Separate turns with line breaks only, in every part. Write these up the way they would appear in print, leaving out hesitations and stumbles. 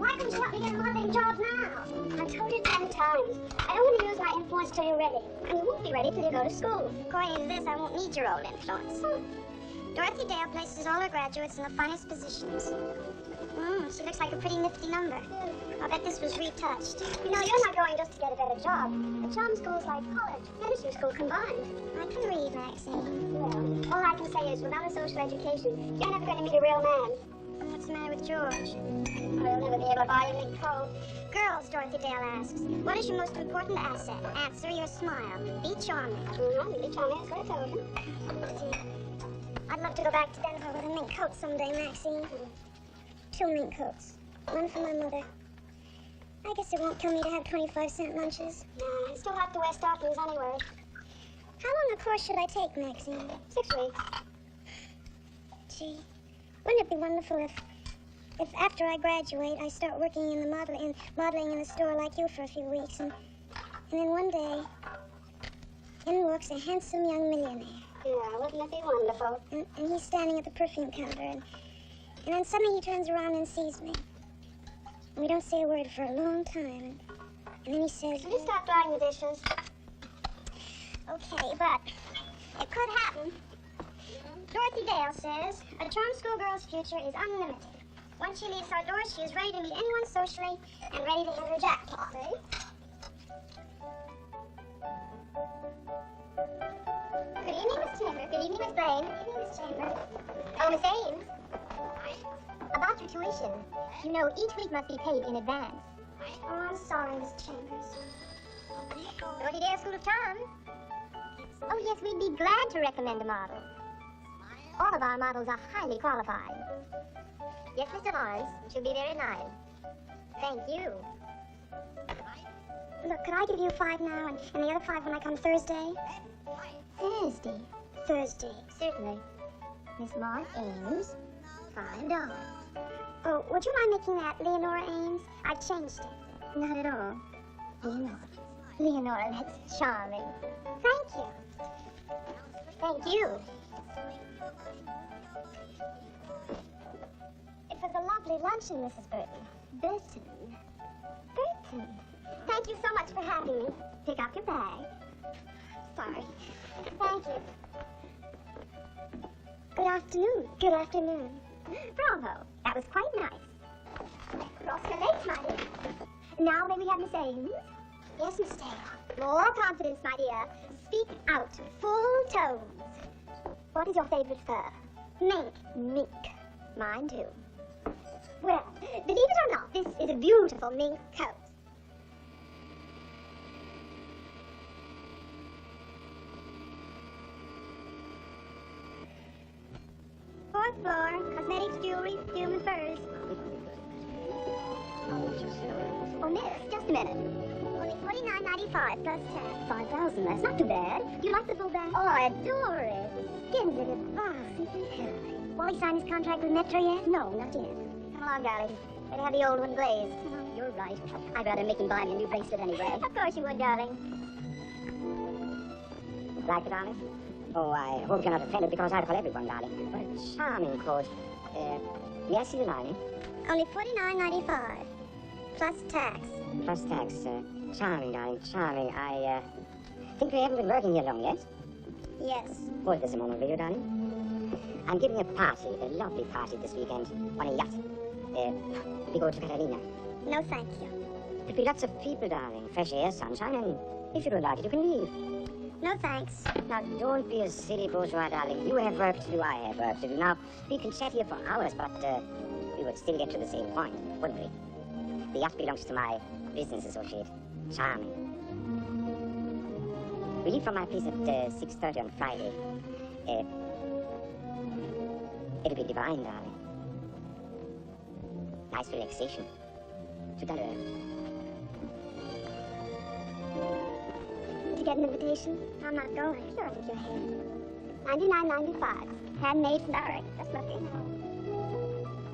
Why couldn't you help me get a modeling job now? I've told you 10 times. I don't want to use my influence till you're ready. And you won't be ready till you go to school. According to this, I won't need your old influence. Dorothy Dale places all her graduates in the finest positions. She looks like a pretty nifty number. I'll bet this was retouched. You know, you're not going just to get a better job. A charm school's like college, finishing school combined. I can read, Maxine. Well, all I can say is, without a social education, you're never going to meet a real man. What's the matter with George? I'll never be able to buy a new coat. Girls, Dorothy Dale asks, what is your most important asset? Answer your smile. Be charming. Be charming, that's what I told you. I'd love to go back to Denver with a mink coat someday, Maxine. 2 mink coats. One for my mother. I guess it won't kill me to have 25-cent lunches. Nah, I still have to wear stockings anyway. How long a course should I take, Maxine? 6 weeks. Gee, wouldn't it be wonderful if after I graduate, I start working in the modeling in a store like you for a few weeks, and then one day, in walks a handsome young millionaire. Yeah, wouldn't it be wonderful? And he's standing at the perfume counter, and then suddenly he turns around and sees me. And we don't say a word for a long time, and then he says, "Will you stop drying the dishes?" Okay, but it could happen. Dorothy Dale says, a charm schoolgirl's future is unlimited. Once she leaves our doors, she is ready to meet anyone socially and ready to hit her jackpot. Good evening, Miss Chambers. Good evening, Miss Blaine. Good evening, Miss Chambers. Oh, Miss Ames. About your tuition. You know, each week must be paid in advance. Oh, I'm sorry, Miss Chambers. Dorothy Dale School of Charm. Oh, yes, we'd be glad to recommend a model. All of our models are highly qualified. Yes, Mr. Lawrence, she'll be there at 9. Thank you. Look, could I give you 5 now and the other 5 when I come Thursday? Thursday. Certainly. Miss Maud Ames, $5. Oh, would you mind making that Leonora Ames? I've changed it. Not at all. Leonora, that's charming. Thank you. Thank you. It was a lovely luncheon, Mrs. Burton. Burton. Thank you so much for having me. Pick up your bag. Sorry. Thank you. Good afternoon. Bravo. That was quite nice. Cross your legs, my dear. Now may we have Miss Ames? Yes, Miss Dale. More confidence, my dear. Speak out. Full tones. What is your favorite fur? Mink. Mine too. Well, believe it or not, this is a beautiful mink coat. 4th floor, cosmetics, jewelry, perfume, and furs. Oh, miss, just a minute. Only $49.95 plus tax. 5,000, that's not too bad. Do you like the full bag? Oh, I adore it. Skins it is vast. Wally signed his contract with Metro yet? No, not yet. Come along, darling. Better have the old one glazed. You're right. I'd rather make him buy me a new bracelet anyway. Of course you would, darling. Like it, darling? Oh, I hope you're not offended because I call everyone darling. What a charming coat. May I see the lining? Only $49.95. Plus tax. Plus tax. Charming, darling, charming. I think we haven't been working here long yet. Yes. Hold this a moment, will you, darling? I'm giving a party, a lovely party this weekend on a yacht. We go to Catalina. No, thank you. There'll be lots of people, darling. Fresh air, sunshine, and if you don't like it, you can leave. No, thanks. Now, don't be a silly bourgeois, darling. You have work to do, I have work to do. Now, we can chat here for hours, but we would still get to the same point, wouldn't we? The yacht belongs to my business associate, Charming. We leave from my place at 6:30 on Friday. It'll be divine, darling. Nice relaxation. Tout à l'heure. Did you get an invitation? I'm not going. Sure, with your hand. $99.95. Handmade from direct. Just looking.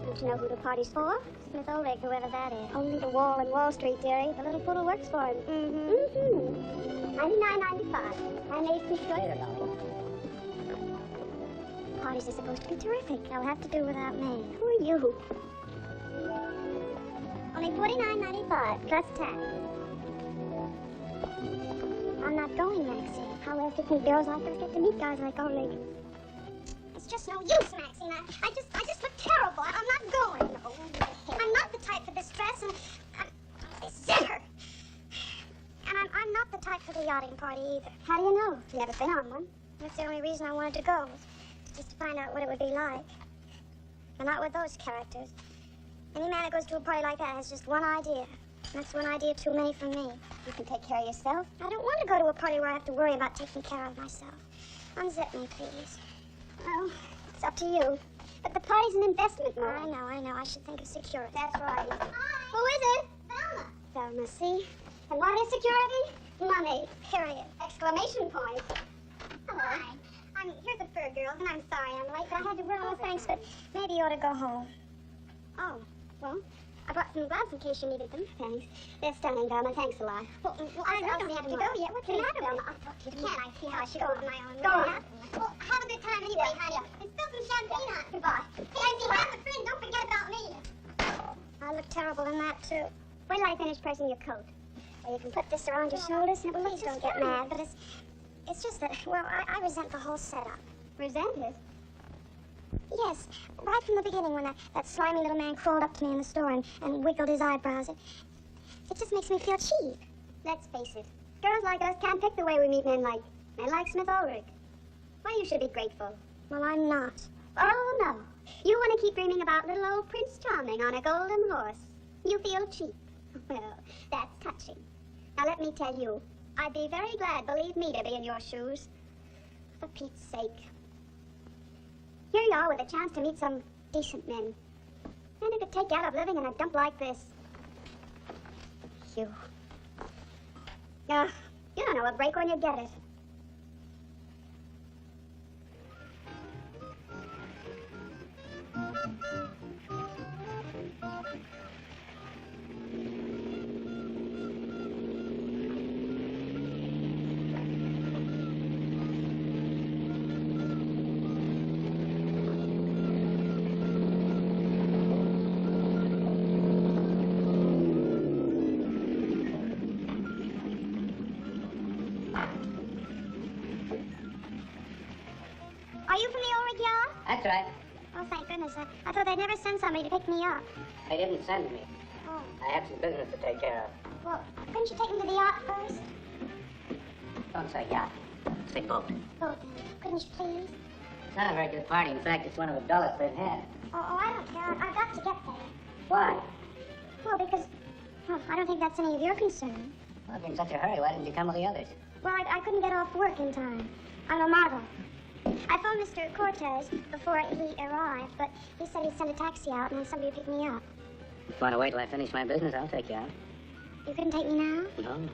Don't you know who the party's for? Smith Oleg, whoever that is. Only the wall in Wall Street, dearie. The little poodle works for him. $99.95. Handmade from Detroit. Parties are supposed to be terrific. They'll have to do without me. Who are you? Only $49.95 plus tax. I'm not going, Maxie. How else do you think girls like us get to meet guys like Ulrich? It's just no use, Maxine. I just look terrible. I'm not going. No. I'm not the type for this dress, and I'm a sinner. And I'm not the type for the yachting party either. How do you know? You've never been on one. That's the only reason I wanted to go, was just to find out what it would be like. But not with those characters. Any man that goes to a party like that has just one idea. That's one idea too many for me. You can take care of yourself. I don't want to go to a party where I have to worry about taking care of myself. Unzip me, please. Well, it's up to you. But the party's an investment, Mom. I know. I should think of security. That's right. Hi. Who is it? Velma. Velma, see? And what is security? Money, period. Exclamation point. Hello. Hi. Here's the fur girls, and I'm sorry I'm late, but I had to run. Oh, thanks, but maybe you ought to go home. Oh, well, I brought some gloves in case you needed them. Thanks. They're stunning, Velma. Thanks a lot. Well, I don't have to go yet. What's the matter, Velma? I'll talk to you tomorrow. Can't I see how I should go on my own? Go on. Well, have a good time anyway, honey. And spill some champagne on. Goodbye. Hey, if you have a friend, don't forget about me. I look terrible in that, too. Wait till I finish pressing your coat. Or you can put this around your shoulders, and please don't get mad, but it's just that, well, I resent the whole setup. Resent it? Yes, right from the beginning when that slimy little man crawled up to me in the store and wiggled his eyebrows. It just makes me feel cheap. Let's face it, girls like us can't pick the way we meet men like Smith Ulrich. Why, you should be grateful. Well, I'm not. Oh, no. You want to keep dreaming about little old Prince Charming on a golden horse. You feel cheap. Well, that's touching. Now, let me tell you, I'd be very glad, believe me, to be in your shoes. For Pete's sake. Here you are with a chance to meet some decent men. Men who could take you out of living in a dump like this. You don't know a break when you get it.
That's right.
Oh, thank goodness. I thought they'd never send somebody to pick me up.
They didn't send me.
Oh.
I have some business to take care of.
Well, couldn't you take me to the yacht first?
Don't say yacht. Say boat.
Boat, then. Couldn't you please?
It's not a very good party. In fact, it's one of the dullest they've had.
Oh, I don't care. I've got to get there.
Why?
Well, because... Well, I don't think that's any of your concern.
Well, if you're in such a hurry, why didn't you come with the others?
Well, I couldn't get off work in time. I'm a model. I phoned Mr. Cortez before he arrived, but he said he'd send a taxi out and then somebody would pick me up.
If you want to wait till I finish my business, I'll take you out.
You couldn't take me now?
No.
Well,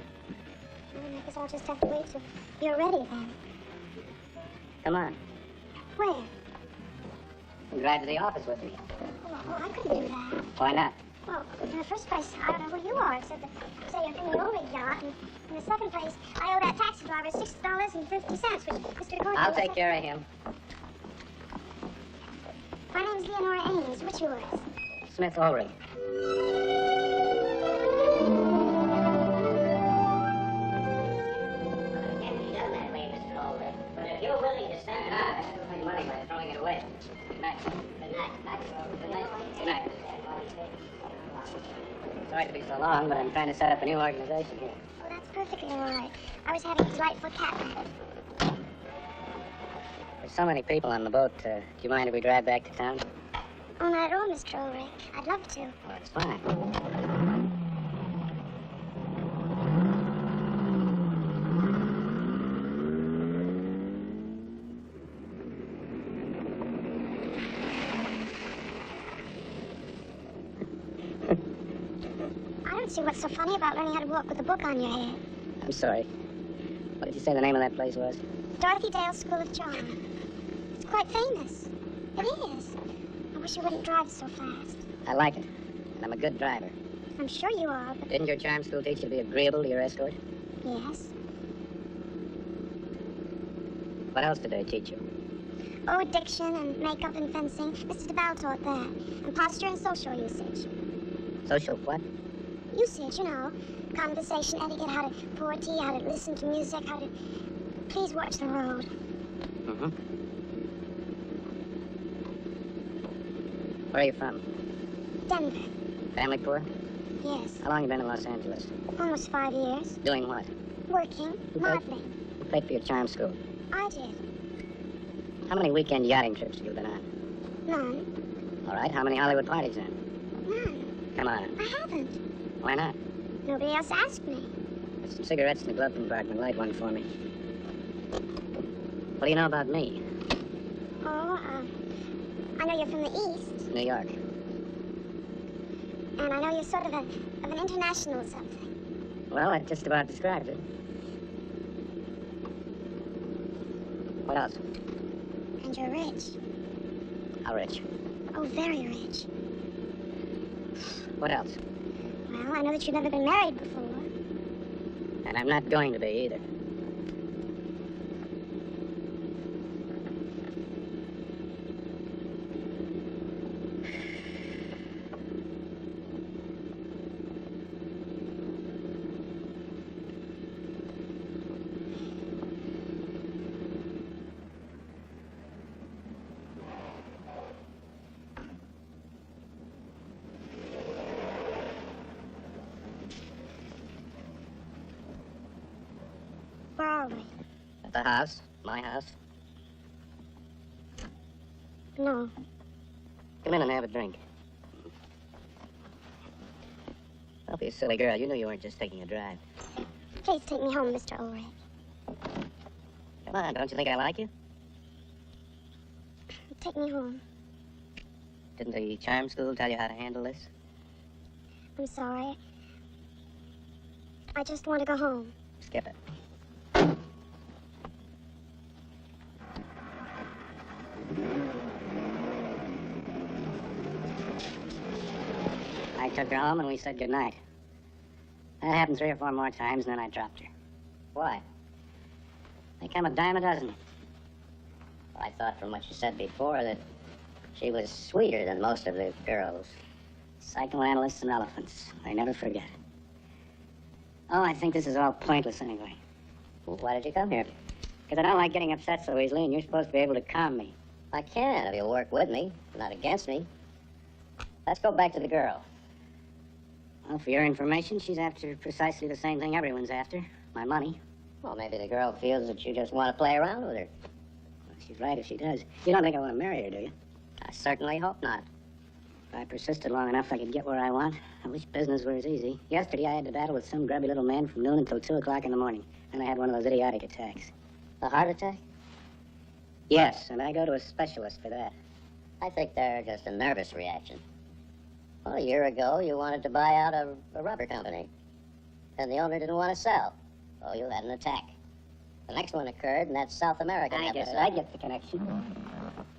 I guess I'll just have to wait till you're ready then.
Come on.
Where?
You can drive to the office with me.
Oh, I couldn't do that.
Why not?
Well, in the first place, I don't know who you are, except that say you're from the Ulrich yacht. And in the second place, I owe that taxi driver $6.50, which Mr. Cortez...
I'll take care of him.
My name's Leonora Ames. What's yours?
Smith Ulrich. But if you're willing to spend money by throwing it away. Good night. Good night. Good night. Good night. Sorry to be so long, but I'm trying to set up a new organization here.
Oh, that's perfectly all right. I was having a delightful cat nap.
There's so many people on the boat. Do you mind if we drive back to town?
Oh, not at all, Mr. Ulrich. I'd love to.
Well, it's fine.
I don't see what's so funny about learning how to walk with a book on your head.
I'm sorry. What did you say the name of that place was?
Dorothy Dale School of Charm. It's quite famous. It is. I wish you wouldn't drive so fast.
I like it. And I'm a good driver.
I'm sure you are, but...
Didn't your charm school teach you to be agreeable to your escort?
Yes.
What else did they teach you?
Oh, diction and makeup and fencing. Mr. DeBal taught that. And posture and social usage.
Social what?
Usage, you know. Conversation etiquette, how to pour tea, how to listen to music, how to... Please watch the road.
Mm-hmm. Where are you from?
Denver.
Family poor?
Yes.
How long you been in Los Angeles?
Almost 5 years.
Doing what?
Working. Modeling.
Who paid for your charm school?
I did.
How many weekend yachting trips have you been on?
None.
All right, how many Hollywood parties then?
None.
Come on.
I haven't.
Why not?
Nobody else asked me.
There's some cigarettes in the glove compartment. Light one for me. What do you know about me?
Oh, I know you're from the East.
New York.
And I know you're sort of an international something.
Well, that just about describes it. What else?
And you're rich.
How rich?
Oh, very rich.
What else?
Well, I know that you've never been married before.
And I'm not going to be either.
Where are we?
At the house. My house.
No.
Come in and have a drink. Don't be a silly girl. You knew you weren't just taking a drive.
Please take me home, Mr. Ulrich.
Come on, don't you think I like you?
Take me home.
Didn't the charm school tell you how to handle this?
I'm sorry. I just want to go home.
Skip it. I took her home and we said goodnight. That happened 3 or 4 more times and then I dropped her. Why? They come a dime a dozen.
Well, I thought from what you said before that she was sweeter than most of the girls.
Psychoanalysts and elephants. They never forget. Oh, I think this is all pointless anyway.
Well, why did you come here?
Because I don't like getting upset so easily and you're supposed to be able to calm me.
I can if you work with me, not against me. Let's go back to the girl.
Well, for your information, she's after precisely the same thing everyone's after. My money.
Well, maybe the girl feels that you just want to play around with her.
Well, she's right if she does. You don't think I want to marry her, do you?
I certainly hope not.
If I persisted long enough, I could get where I want. I wish business were as easy. Yesterday, I had to battle with some grubby little man from noon until 2 o'clock in the morning. And I had one of those idiotic attacks.
A heart attack?
Yes, and I go to a specialist for that.
I think they're just a nervous reaction. Well, a year ago, you wanted to buy out a rubber company. And the owner didn't want to sell. So you had an attack. The next one occurred, and that's South American
I
episode.
get the connection.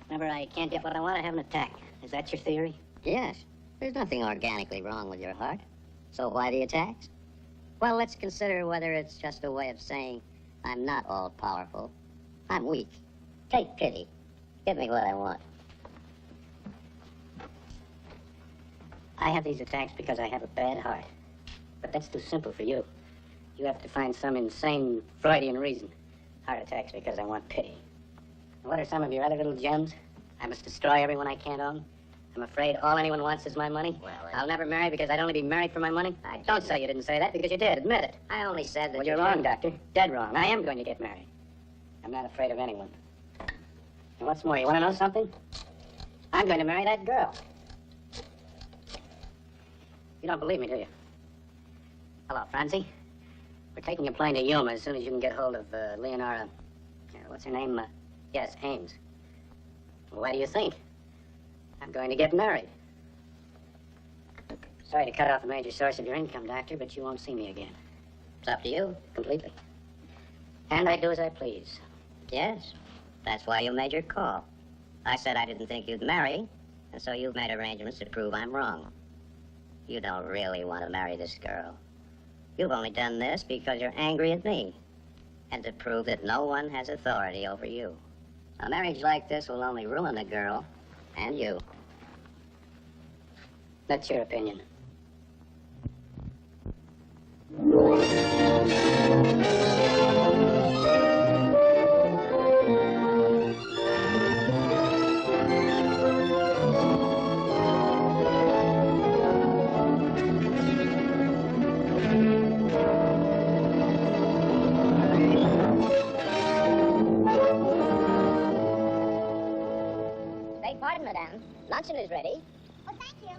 Whenever I can't get what I want, I have an attack. Is that your theory?
Yes. There's nothing organically wrong with your heart. So why the attacks? Well, let's consider whether it's just a way of saying, I'm not all-powerful. I'm weak. Take pity. Give me what I want.
I have these attacks because I have a bad heart. But that's too simple for you. You have to find some insane Freudian reason. Heart attacks because I want pity. And what are some of your other little gems? I must destroy everyone I can't own. I'm afraid all anyone wants is my money.
Well,
I'll never marry because I'd only be married for my money. Don't say you didn't say that because you did. Admit it.
I only said that
Well, you're wrong, Doctor. Dead wrong. I am going to get married. I'm not afraid of anyone. And what's more, you want to know something? I'm going to marry that girl. You don't believe me, do you? Hello, Francie. We're taking a plane to Yuma as soon as you can get hold of Leonora. What's her name? Yes, Ames. Well, what do you think? I'm going to get married. Sorry to cut off a major source of your income, Doctor, but you won't see me again.
It's up to you.
Completely. And I do as I please.
Yes. That's why you made your call. I said I didn't think you'd marry, and so you've made arrangements to prove I'm wrong. You don't really want to marry this girl. You've only done this because you're angry at me, and to prove that no one has authority over you. A marriage like this will only ruin the girl and you.
That's your opinion. luncheon is ready.
Oh, thank you.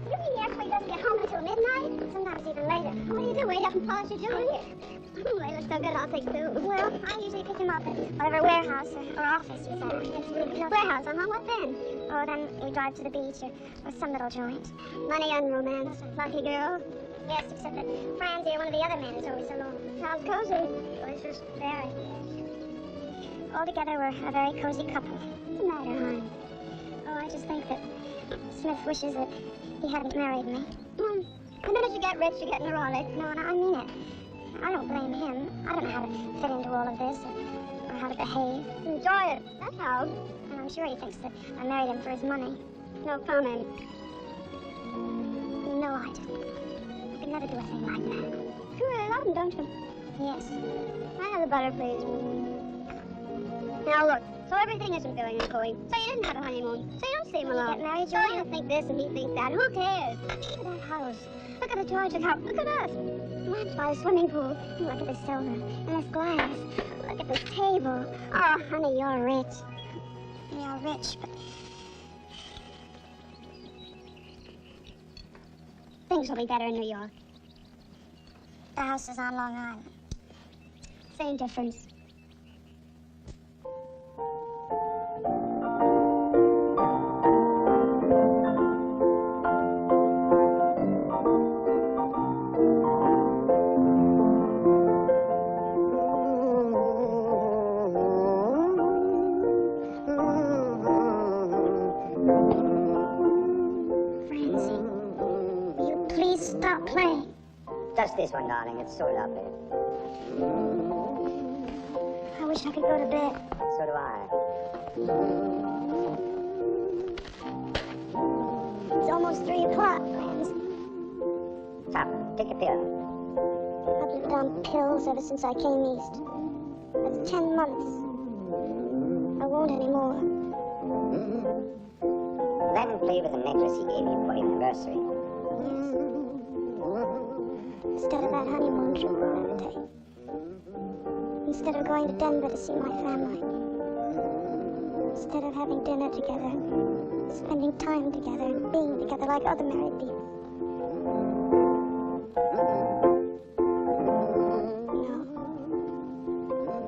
You mean he actually doesn't get home until midnight? Sometimes even later. What do you do, wait up and polish your jewelry? Layla's so good, I'll take two. Well, I usually pick him up at whatever warehouse or office he's at. Warehouse, what then? Oh, then we drive to the beach or some little joint. Money and romance. Lucky girl. Yes, except that Francie or one of the other men is always alone. Sounds cozy. Delicious. Very. Altogether, we're a very cozy couple. What's the matter, hon? Oh, I just think that Smith wishes that he hadn't married me. The minute you get rich, you get neurotic. No, and I mean it. I don't blame him. I don't know how to fit into all of this or how to behave. Enjoy it. That's how. And I'm sure he thinks that I married him for his money. No comment. No, I didn't. I could never do a thing like that. You really love him, don't you? Yes. I have the butter, please. Now look, so everything isn't going according. So you didn't have a honeymoon. So you don't see him alone. Get married, so you think this and he thinks that. Who cares? Look at that house. Look at the George's house. Look at us. Lamps by the swimming pool. Look at this silver and this glass. Look at this table. Oh, honey, you're rich. You're rich, but things will be better in New York. The house is on Long Island. Same difference.
Just this one, darling. It's so lovely.
I wish I could go to bed.
So do I.
It's almost 3 o'clock, friends.
Stop. Take a pill.
I've been on pills ever since I came east. That's 10 months. I won't anymore.
Let him play with the necklace he gave you for your anniversary.
Instead of that honeymoon trip we're going to take. Instead of going to Denver to see my family. Instead of having dinner together. Spending time together and being together like other married people. No.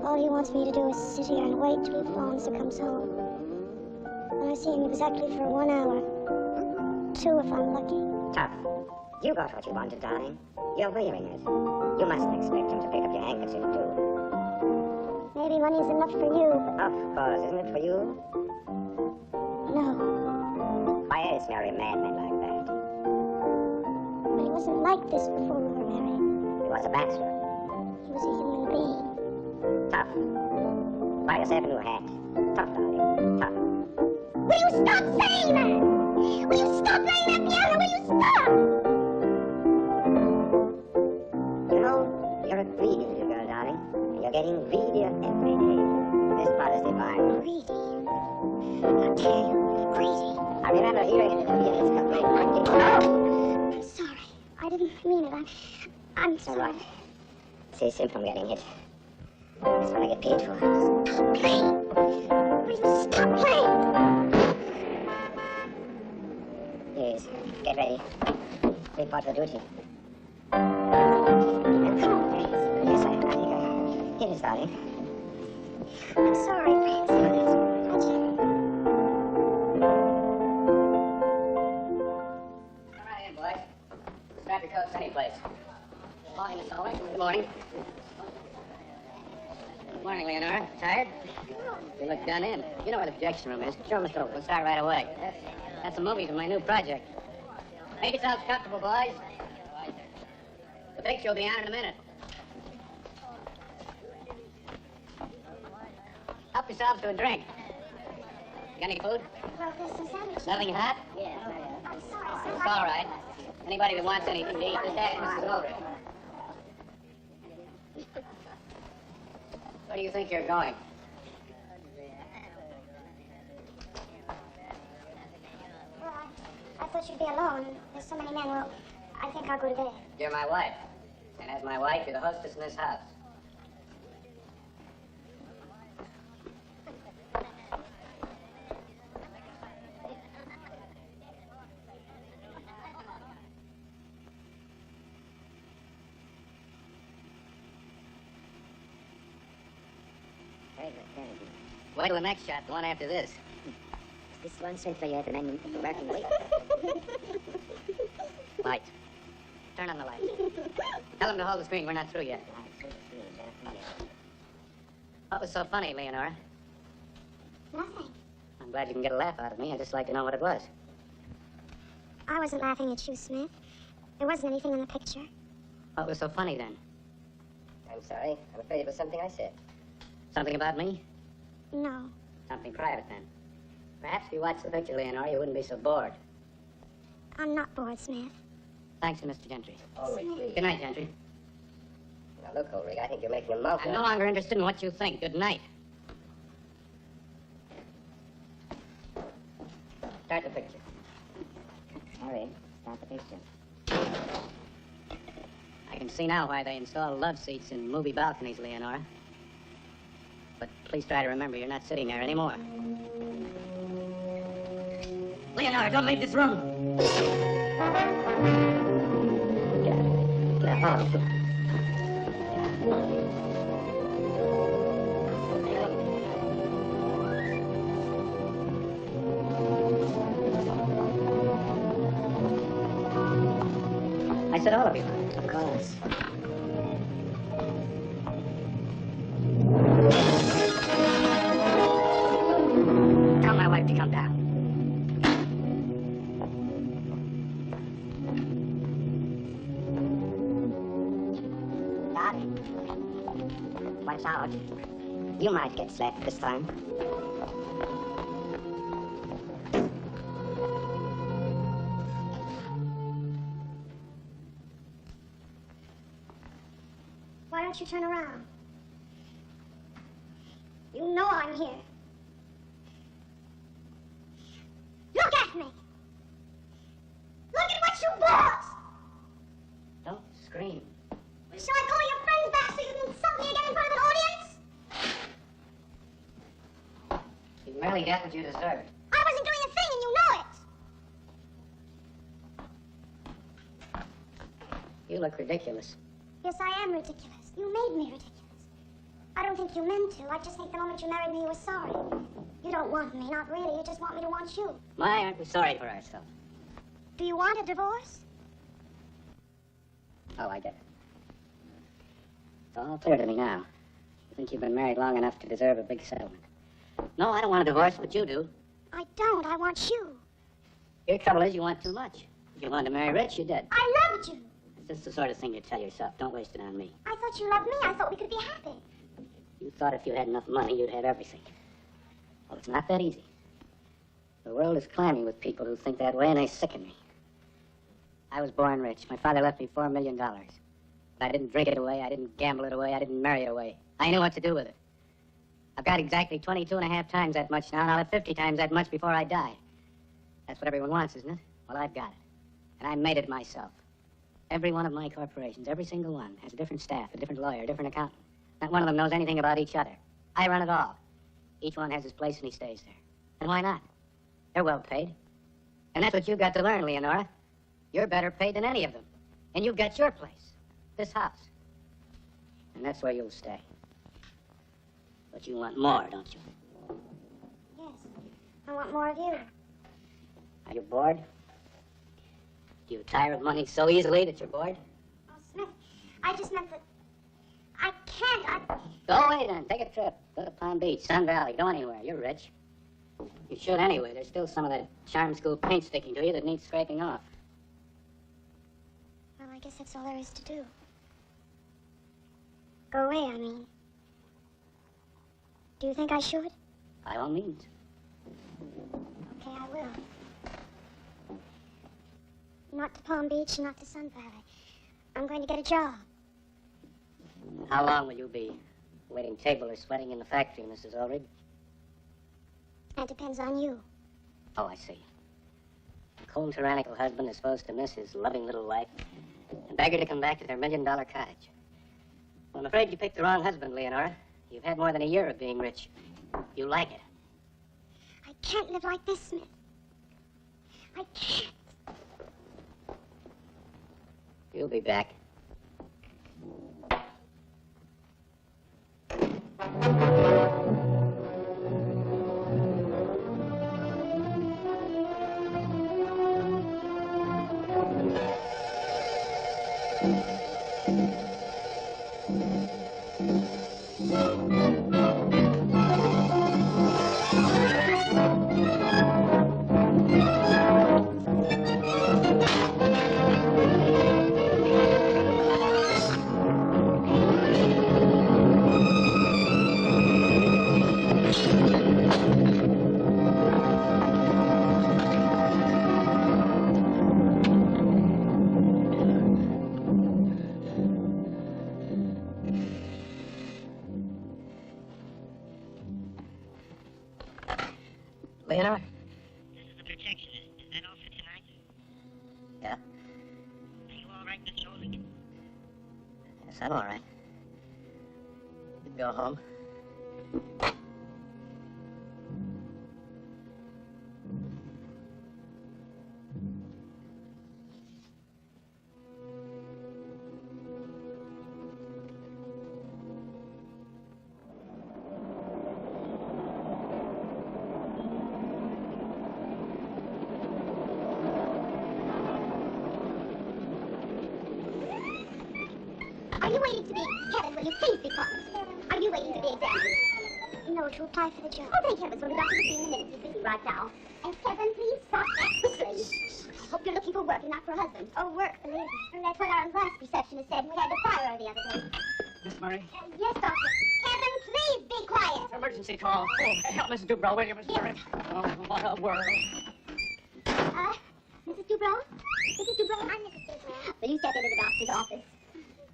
All he wants me to do is sit here and wait till he phones or comes home. And I see him exactly for 1 hour. 2 if I'm lucky.
Tough. You got what you wanted, darling. You're wearing it. You mustn't expect him to pick up your handkerchief, too.
Maybe money's enough for you, but...
Of course, isn't it for you?
No.
Why else marry a madman like that?
But he wasn't like this before we were married.
He was a bachelor.
He was a human being.
Tough. Buy yourself a new hat. Tough, darling. Tough.
Will you stop saying that? Will you stop playing that piano? Will you stop?
You know, you're a greedy little girl, darling. And you're getting greedier every day. This part is divine.
Greedy. I'll tell you, greedy.
I remember hearing it in the pianist complaint.
I'm sorry. I didn't mean it. I'm sorry.
All right. Saves him from getting hit. That's what I get paid for.
Stop playing. Will you stop playing?
Yes. Get ready. Report for duty.
Come on, please.
Yes, I think Here it is, darling.
I'm sorry, Francie.
Come right in, boys. Strap your coats anyplace. Good morning, Miss Sullivan. Good morning. Good morning, Leonora. Tired? You look done in. You know where the projection room is. Show Mr. We'll start right away. That's the movies of my new project. Make yourselves comfortable, boys. The picture will be on in a minute. Help yourselves to a drink. Got any food?
Well, there's some sandwiches.
Nothing hot?
Yeah. I'm sorry.
It's all right. Anybody that wants anything to eat, just ask Mrs. Mulder. Where do you think you're going?
Well, I thought you'd be alone. There's so many men. Well, I think I'll go to bed.
You're my wife. And as my wife, you're the hostess in this house. Wait till the next shot, the one after this.
Is this one sent for you at the men working week?
Light. Turn on the light. Tell them to hold the screen. We're not through yet. What was so funny, Leonora?
Nothing.
I'm glad you can get a laugh out of me. I'd just like to know what it was.
I wasn't laughing at you, Smith. There wasn't anything in the picture.
What was so funny then?
I'm sorry. I'm afraid it was something I said.
Something about me?
No.
Something private then. Perhaps if you watched the picture, Leonora, you wouldn't be so bored.
I'm not bored, Smith.
Thanks to Mr. Gentry.
Ulrich, please.
Good night, Gentry.
Now, look, Ulrich, I think you're making a mouth.
I'm no longer interested in what you think. Good night. Start the picture.
Sorry. Start the picture.
I can see now why they install love seats in movie balconies, Leonora. But please try to remember you're not sitting there anymore. Leonora, don't leave this room! I said all of you.
Of course.
Tell my wife to come down.
Doc, watch out. You might get slapped this time.
Why don't you turn around? You know I'm here. Look at me! Look at what you bought!
Don't scream.
Shall I call your friends back so you can insult me again in front of an audience?
You merely got what you deserved.
I wasn't doing a thing and you know it.
You look ridiculous.
Yes, I am ridiculous. You made me ridiculous. I don't think you meant to. I just think the moment you married me, you were sorry. You don't want me, not really. You just want me to want you.
Why aren't we sorry for ourselves?
Do you want a divorce?
Oh, I get it. It's all clear to me now. You think you've been married long enough to deserve a big settlement. No, I don't want a divorce, but you do.
I don't. I want you.
Your trouble is you want too much. If you wanted to marry rich, you did.
I loved you.
It's just the sort of thing you tell yourself. Don't waste it on me.
I thought you loved me. I thought we could be happy.
You thought if you had enough money, you'd have everything. Well, it's not that easy. The world is climbing with people who think that way, and they sicken me. I was born rich. My father left me $4 million. But I didn't drink it away. I didn't gamble it away. I didn't marry it away. I knew what to do with it. I've got exactly 22 and a half times that much now, and I'll have 50 times that much before I die. That's what everyone wants, isn't it? Well, I've got it. And I made it myself. Every one of my corporations, every single one, has a different staff, a different lawyer, a different accountant. Not one of them knows anything about each other. I run it all. Each one has his place and he stays there. And why not? They're well paid. And that's what you've got to learn, Leonora. You're better paid than any of them. And you've got your place. This house. And that's where you'll stay. But you want more, don't you?
Yes. I want more of you.
Are you bored? Do you tire of money so easily that you're bored?
Oh, Smith, I just meant that I can't.
Go away then. Take a trip. Go to Palm Beach, Sun Valley. Go anywhere. You're rich. You should anyway. There's still some of that charm school paint sticking to you that needs scraping off.
Well, I guess that's all there is to do. Go away, I mean. Do you think I should?
By all means.
Okay, I will. Not to Palm Beach, not to Sun Valley. I'm going to get a job.
How long will you be waiting table or sweating in the factory, Mrs. Ulrich?
That depends on you.
Oh, I see. A cold, tyrannical husband is supposed to miss his loving little wife and beg her to come back to their $1 million cottage. Well, I'm afraid you picked the wrong husband, Leonora. You've had more than a year of being rich. You like it.
I can't live like this, Smith. I can't.
You'll be back. Leonora?
This is the protectionist. Is that all for tonight?
Yeah?
Are you all right, Mr. Olding?
Yes, I'm all right. You can go home.
Are you waiting to be... Kevin, will you please be quiet? Are you waiting to be examined? No, to apply for the job. Oh, thank heavens. Well, the doctor will see in a minute. He's busy right now. And Kevin, please stop that quickly. I hope you're looking for work and not for a husband. Oh, work, believe me. And that's what our last receptionist said. We had to fire her the other day.
Miss Murray?
Yes, doctor. Kevin, please be quiet.
Emergency call. Oh, help Mrs. Dubrell, will you, Miss Murray? Oh, what a world.
Mrs. Dubrell? Mrs. Dubrell? I'm Mrs. Dubrell. Will you step into the doctor's office?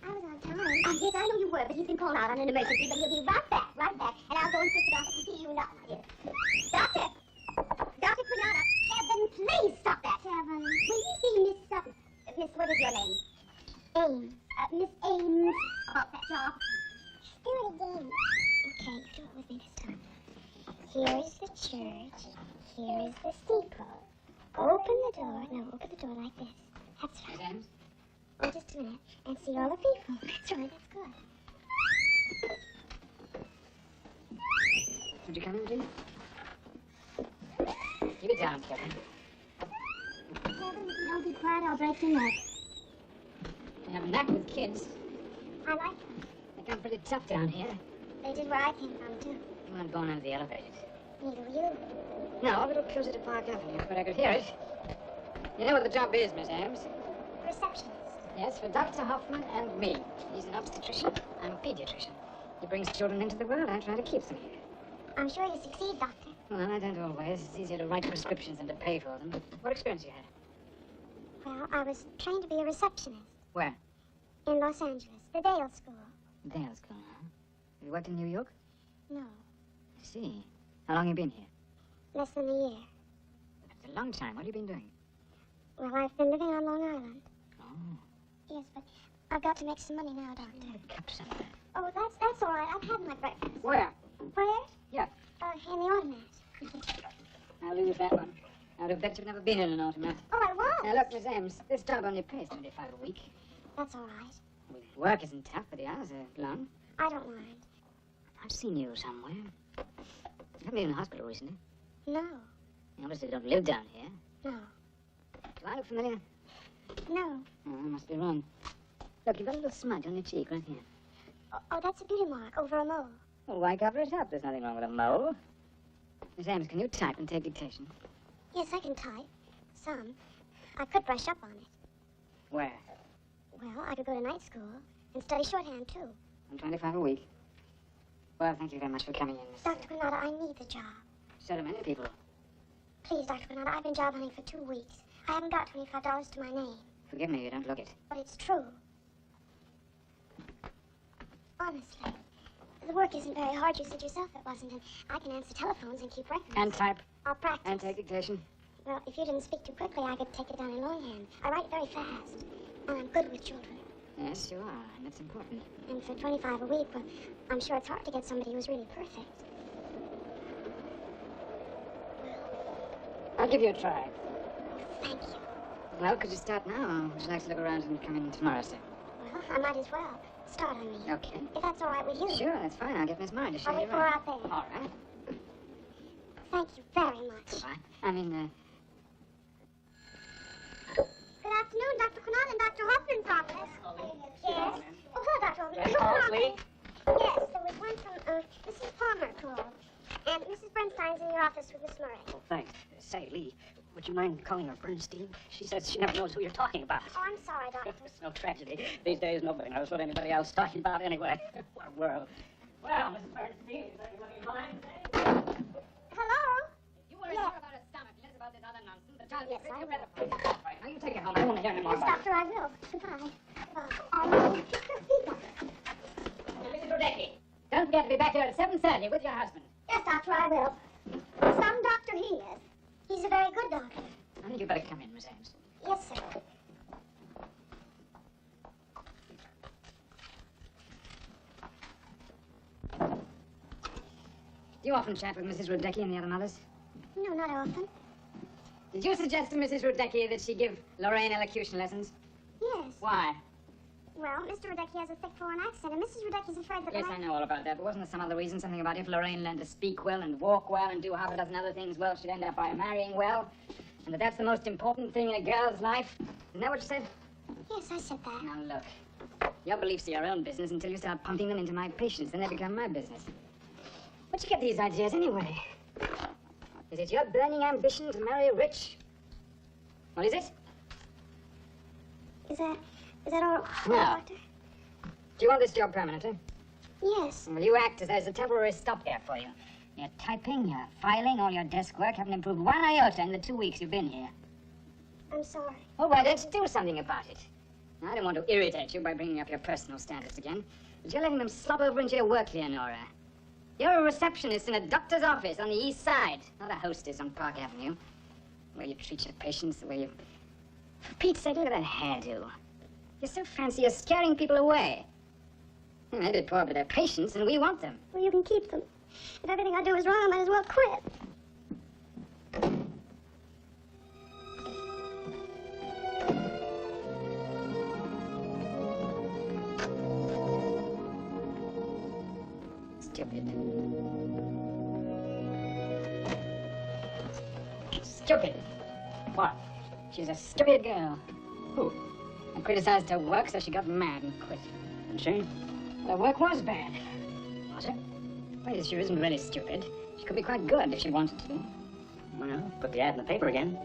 I was on time. Yes, I know you were, but he's been called out on an emergency, but he'll be right back, and I'll go and sit the doctor to see you not here. Doctor! Dr. Quinata, Kevin, please stop that. Kevin, will you see Miss, what is your name? Ames. Miss Ames, about that job. Do it again. Okay, do it with me this time. Here's the church. Here is the steeple. Open the door. No, open the door like this. That's right.
James?
Oh, just a minute. And see all the people. That's right, that's good.
Would you come in, please? Keep it down, Kevin.
Kevin, don't be quiet, I'll break your neck.
I have a knack with kids.
I like them.
They come pretty tough down here.
They did where I came from, too.
You weren't going under the elevators.
Neither were you.
No, a little closer to Park Avenue, but I could hear it. You know what the job is, Miss Ames?
Receptionist.
Yes, for Dr. Hoffman and me. He's an obstetrician. I'm a pediatrician. He brings children into the world. I try to keep them here.
I'm sure you succeed, Doctor.
Well, I don't always. It's easier to write prescriptions than to pay for them. What experience you had?
Well, I was trained to be a receptionist
Where?
in Los Angeles, the Dale School.
Dale School, huh? Have you worked in New York?
No,
I see. How long have you been here?
less than a year.
That's a long time. What have you been doing?
Well, I've been living on Long Island.
Oh,
Yes, but I've got to make some money now, Doctor.
cup somewhere.
Oh, that's all right. I've had my breakfast.
Where?
Where?
Yeah.
In the automat.
I'll lose that one. I would have bet you've never been in an automat.
Oh, I won't.
Now, look, Miss Ames, this job only pays $25 a week.
That's all right.
Well, work isn't tough, but the hours are long.
I don't mind.
I've seen you somewhere. You haven't been in the hospital recently.
No,
You obviously don't live down here.
no,
Do I look familiar?
no.
Oh, I must be wrong. Look, you've got a little smudge on your cheek right here.
Oh, that's a beauty mark over a mole.
Well, why cover it up? There's nothing wrong with a mole. Miss Ames, can you type and take dictation?
Yes, I can type. Some. I could brush up on it.
Where?
Well, I could go to night school and study shorthand, too.
On 25 a week. Well, thank you very much for coming in, Miss.
Dr. Granada, I need the job.
So do many people.
Please, Dr. Granada, I've been job hunting for 2 weeks. I haven't got $25 to my name.
Forgive me, you don't look it.
But it's true. Honestly. The work isn't very hard. You said yourself it wasn't. And I can answer telephones and keep records.
And type.
I'll practice.
And take dictation.
Well, if you didn't speak too quickly, I could take it down in longhand. I write very fast. And I'm good with children.
Yes, you are, and that's important.
And for 25 a week, well, I'm sure it's hard to get somebody who's really perfect.
I'll give you a try.
Thank you.
Well, could you start now, or would you like to look around and come in tomorrow, sir?
Well, I might as well. Start on me.
Okay.
If that's all right with you.
Sure, that's fine. I'll get Miss Murray to show
I'll
you
wait for her
around.
out there.
All right.
Thank you very much.
Goodbye. I mean,
Good afternoon, Dr. Quinal and Dr. Hoffman's office. Yes. Oh, hello, Dr. Hoffman.
Yes, Lee?
Yes, there was one from Mrs. Palmer called. And Mrs. Bernstein's in your office with Miss Murray.
Oh, thanks. Say, Lee, would you mind calling her Bernstein? She says she never knows who you're talking about.
Oh, I'm sorry, Doctor.
It's no tragedy. These days, nobody knows what anybody else is talking about anyway. What a world. Well, Mrs. Bernstein, is anybody in mind?
Hello?
you were
Yeah.
sure about a stomach, less about this other nonsense. The child
Yes,
gets
I
you
will.
read it. Right, now you take it home. I don't want to hear any more
Yes,
about it.
Doctor, I will. Goodbye.
Mrs. Rudecki, don't forget to be back here at 7:30 with your husband.
Yes, Doctor, I will. Some doctor he is. He's a very good doctor.
I think you better come in, Miss Ames.
Yes, sir.
Do you often chat with Mrs. Rudecki and the other mothers?
No, not often.
Did you suggest to Mrs. Rudecki that she give Lorraine elocution lessons?
Yes.
Why?
Well, Mr. Rudecki has a thick foreign accent, and Mrs. Rudecki's afraid that
Yes, I know all about that, but wasn't there some other reason? Something about if Lorraine learned to speak well and walk well and do half a dozen other things well, she'd end up by marrying well? And that's the most important thing in a girl's life? Isn't that what you said?
Yes, I said that.
Now, look. Your beliefs are your own business until you start pumping them into my patients. Then they become my business. Where'd you get these ideas, anyway? Is it your burning ambition to marry rich? What is it?
Is that all,
No.
Doctor?
Do you want this job permanently?
Yes.
Well, you act as there's a temporary stop here for you. Your typing, your filing, all your desk work haven't improved one iota in the 2 weeks you've been here.
I'm sorry.
Well, why don't you do something about it? I don't want to irritate you by bringing up your personal standards again, but you're letting them slop over into your work, Leonora. You're a receptionist in a doctor's office on the east side, not a hostess on Park Avenue. The way you treat your patients, the way you... For Pete's sake, look at that hairdo. You're so fancy, you're scaring people away. Maybe poor, but they're patients, and we want them.
Well, you can keep them. If everything I do is wrong, I might as well quit.
Stupid. Stupid. What? She's a stupid girl.
Who?
I criticized her work, so she got mad and quit.
And she?
Her work was bad.
Was it?
Well, she isn't really stupid. She could be quite good if she wanted to.
Well, put the ad in the paper again.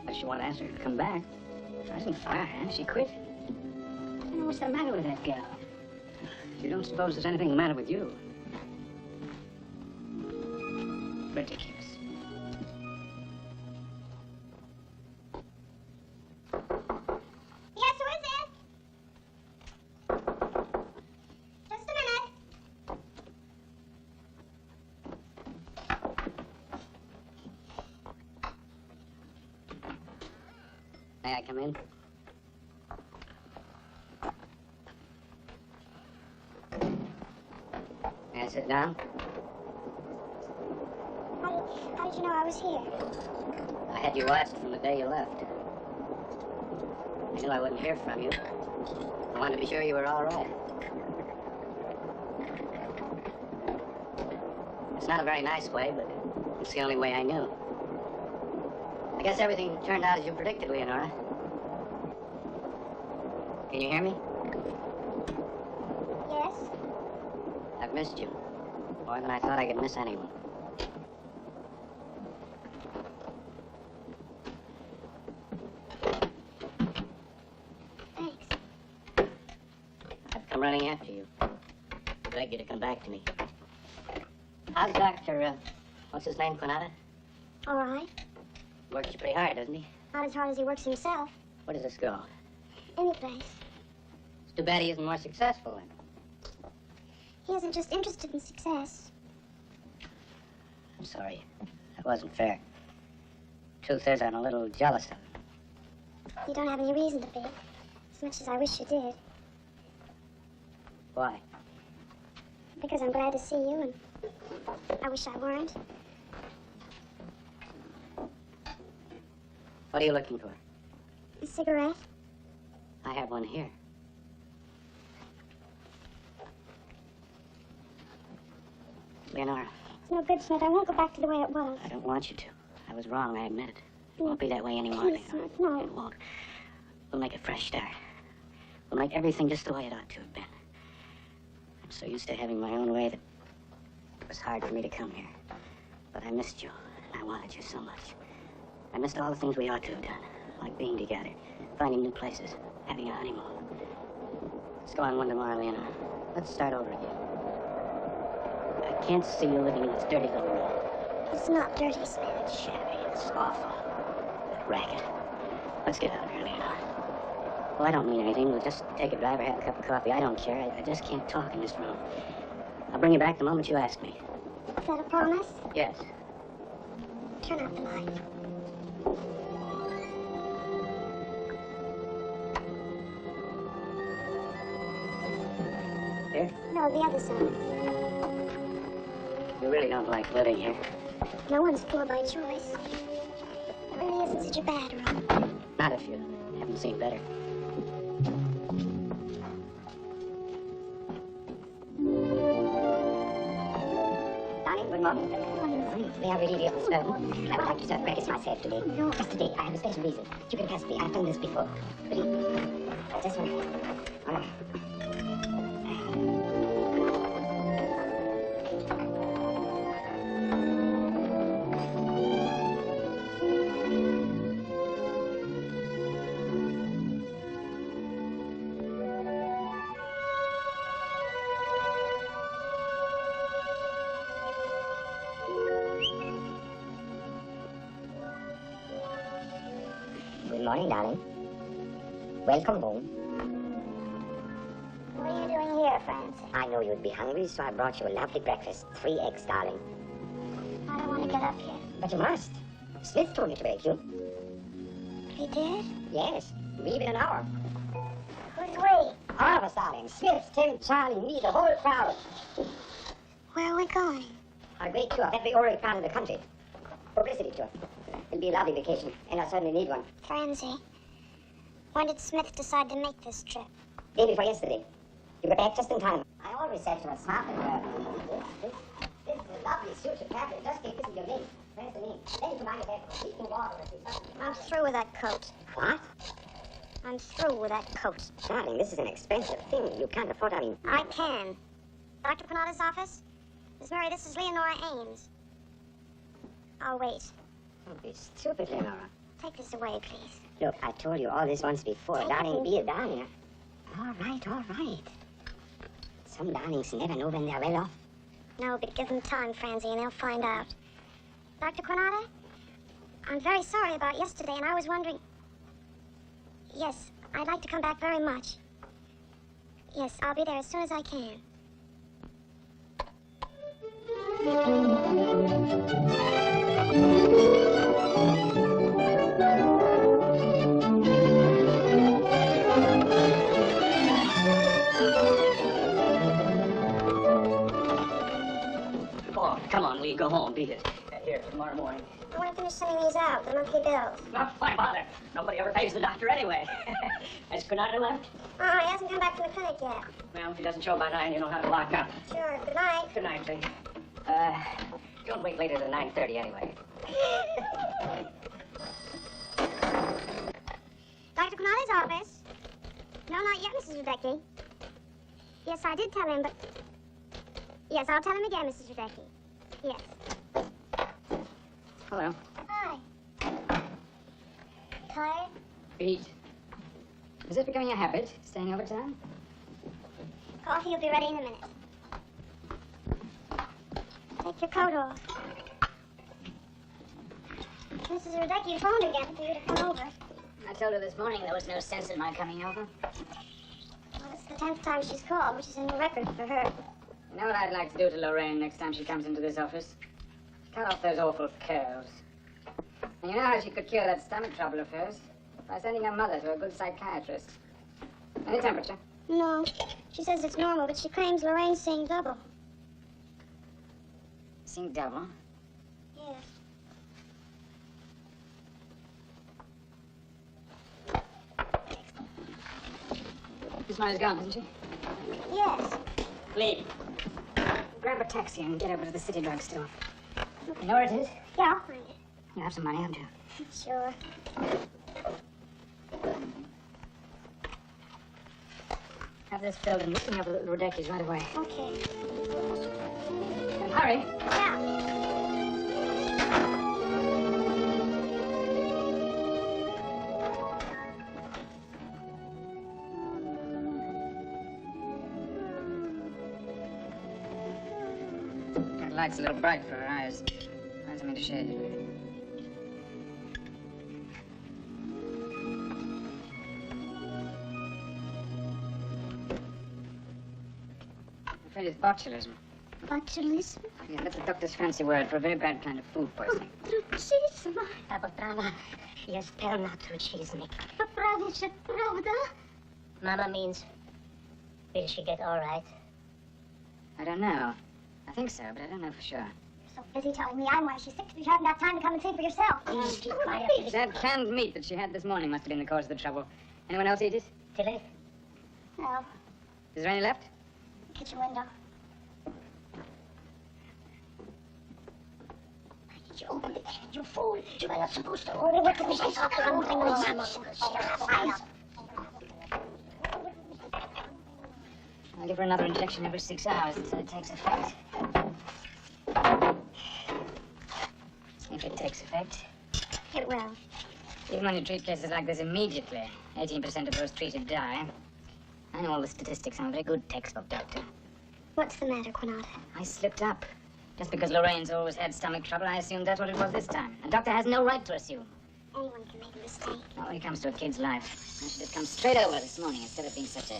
If she wanted to ask her to come back.
I didn't fire her. She quit. I don't know what's the matter with that girl.
You don't suppose there's anything the matter with you?
Ridiculous.
Yes, who is it? Just a minute.
May I come in? May I sit down?
How did you know I was here?
I had you watched from the day you left. I knew I wouldn't hear from you. I wanted to be sure you were all right. It's not a very nice way, but it's the only way I knew. I guess everything turned out as you predicted, Leonora. Can you hear me?
Yes?
I've missed you. More than I thought I could miss anyone.
Thanks.
I've come running after you. Beg you to come back to me. How's Dr. What's his name, Quinata?
All right.
Works pretty hard, doesn't he?
Not as hard as he works himself.
Where does this go?
Any place.
It's too bad he isn't more successful then.
He isn't just interested in success.
I'm sorry. That wasn't fair. Truth is, I'm a little jealous of him.
You don't have any reason to be. As much as I wish you did.
Why?
Because I'm glad to see you, and I wish I weren't.
What are you looking for?
A cigarette?
I have one here. Leonora,
It's no good, Smith. I won't go back to the way it was.
I don't want you to. I was wrong, I admit it. It won't be that way anymore,
Please,
Leonora.
Smith, no.
It won't. We'll make a fresh start. We'll make everything just the way it ought to have been. I'm so used to having my own way that it was hard for me to come here. But I missed you, and I wanted you so much. I missed all the things we ought to have done, like being together, finding new places, having a honeymoon. Let's go on one tomorrow, Leonora. Let's start over again. I can't see you living in this dirty little room.
It's not dirty, Smith.
It's shabby. It's awful. Ragged. Let's get out of here, Leonora. Well, I don't mean anything. We'll just take a drive or have a cup of coffee. I don't care. I just can't talk in this room. I'll bring you back the moment you ask me.
Is that a promise?
Yes.
Turn out the light.
Here?
No, the other side.
You really don't like living here.
No one's poor by choice. It really isn't such a bad room.
Not if you haven't seen better.
Darling, good morning. May I relieve you of the snow? I would like to serve breakfast myself today.
No.
Just today, I have a special reason. You can trust me. I've done this before. Really? Just one. All right. Good morning, darling. Welcome home.
What are you doing here, Francie?
I know you'd be hungry, so I brought you a lovely breakfast. 3 eggs, darling.
I don't want to get up here.
But you must. Smith told me to wake you.
He did?
Yes, leave in an hour.
Who's we?
All of us, darling. Smith, Tim, Charlie, me, the whole crowd.
Where are we going?
A great tour of every oral part of the country. Publicity tour. It'll be a lovely vacation, and I certainly need one.
Francie, when did Smith decide to make this trip?
Day before yesterday. You got back just in time. I always said to a smart girl, this is a lovely suit you have. Just take this in your name. Where's the name? Then you combine it back. You can walk with it.
I'm through with that coat.
What?
I'm through with that coat.
Darling, this is an expensive thing. You can't afford, I mean...
I can. Dr. Panada's office? Miss Murray, this is Leonora Ames. I'll wait.
Don't be stupid, Leonora.
Take this away, please.
Look, I told you all this once before. Darling, be a darling. All right, all right. Some darlings never know when they're well off.
No, but give them time, Francie, and they'll find out. Dr. Quinata, I'm very sorry about yesterday, and I was wondering... Yes, I'd like to come back very much. Yes, I'll be there as soon as I can.
Oh, come on, Lee, go home. Beat it. Here, tomorrow morning.
I want to finish sending these out, the monthly bills.
Not why bother. Nobody ever pays the doctor anyway. Has Granada left?
He hasn't come back from the clinic yet.
Well, if he doesn't show by 9, you know how to lock up.
Sure, good night.
Good night, Lee. Don't wait later than 9:30 anyway.
Dr. Quinata's office? No, not yet, Mrs. Radecki. Yes, I did tell him, but... Yes, I'll tell him again, Mrs. Radecki. Yes.
Hello.
Hi. Tired?
Pete. Is it becoming a habit, staying over town?
Coffee will be ready in a minute. Take your coat off. Mrs. Radecki phoned again for you to come over.
I told her this morning there was no sense in my coming over.
Well, it's the 10th time she's called, which is a new record for her.
You know what I'd like to do to Lorraine next time she comes into this office? Cut off those awful curls. And you know how she could cure that stomach trouble of hers? By sending her mother to a good psychiatrist. Any temperature?
No. She says it's normal, but she claims Lorraine's seeing double.
Seeing double?
Yeah.
Miss Myers gone, isn't she?
Yes.
Lee, grab a taxi and get over to the city drugstore. You know where it is?
Yeah, I'll find it.
You have some money, haven't you?
Sure.
Have this filled and bring up a little Rodecki's right away.
Okay.
And hurry.
Yeah.
That light's a little bright for her eyes. Reminds me to shade it. I'm afraid it's botulism.
Botulism?
Yeah, that's the doctor's fancy word for a very bad kind of food poisoning.
Trucizna.
Poprawa jest pełna trucizny.
Poprawić się, prawda?
Mama means, will she get all right?
I don't know. I think so, but I don't know for sure.
You're so busy telling me I'm why she's sick, you haven't got time to come and see for yourself.
Please keep quiet.
That canned meat that she had this morning must have been the cause of the trouble. Anyone else eat it?
Tilly?
No.
Is there any left?
Kitchen window.
You opened it, you fool. You were not supposed to open it.
I'll give her another injection every 6 hours until it takes effect. If it takes effect.
It will.
Even when you treat cases like this immediately, 18% of those treated die. I know all the statistics. I'm a very good textbook doctor.
What's the matter, Quinata?
I slipped up. Just because Lorraine's always had stomach trouble, I assumed that's what it was this time. A doctor has no right to assume.
Anyone can make a mistake.
Not when it comes to a kid's life. I should have come straight over this morning instead of being such a...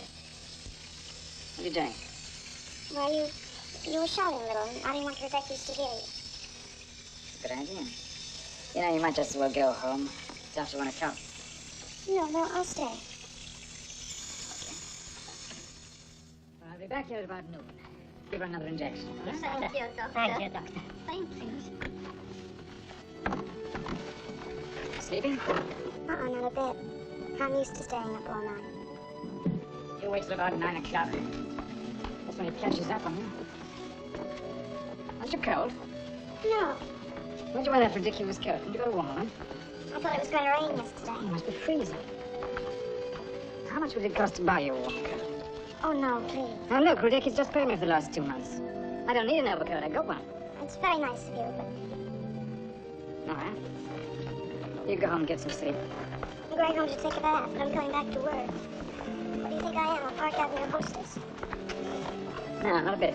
What are you doing?
Well, you were shouting a little, and I didn't want the detectives to hear you.
Good idea. You know, you might just as well go home. It's after 1 o'clock.
No, I'll stay.
Well, I'll be back here at about noon. Give her another injection.
Thank you, Doctor.
Thank you, Doctor.
Thank you.
Sleeping?
Not a bit. I'm used to staying up all night.
You wait till about 9 o'clock. That's when it catches up on you. Aren't you cold?
No,
Where'd you wear that ridiculous coat? Did you go to Walmart?
I thought it was going to rain yesterday.
You must be freezing. How much would it cost to buy you a warm coat?
Oh, no, please.
Now look, Rudecki's just paid me for the last 2 months. I don't need an overcoat, I got one.
It's very nice of you, but
All right. You go home and get some sleep.
I'm going home to take a bath, but I'm coming back to work. What do you think I am, a Park Avenue hostess?
No, not a bit.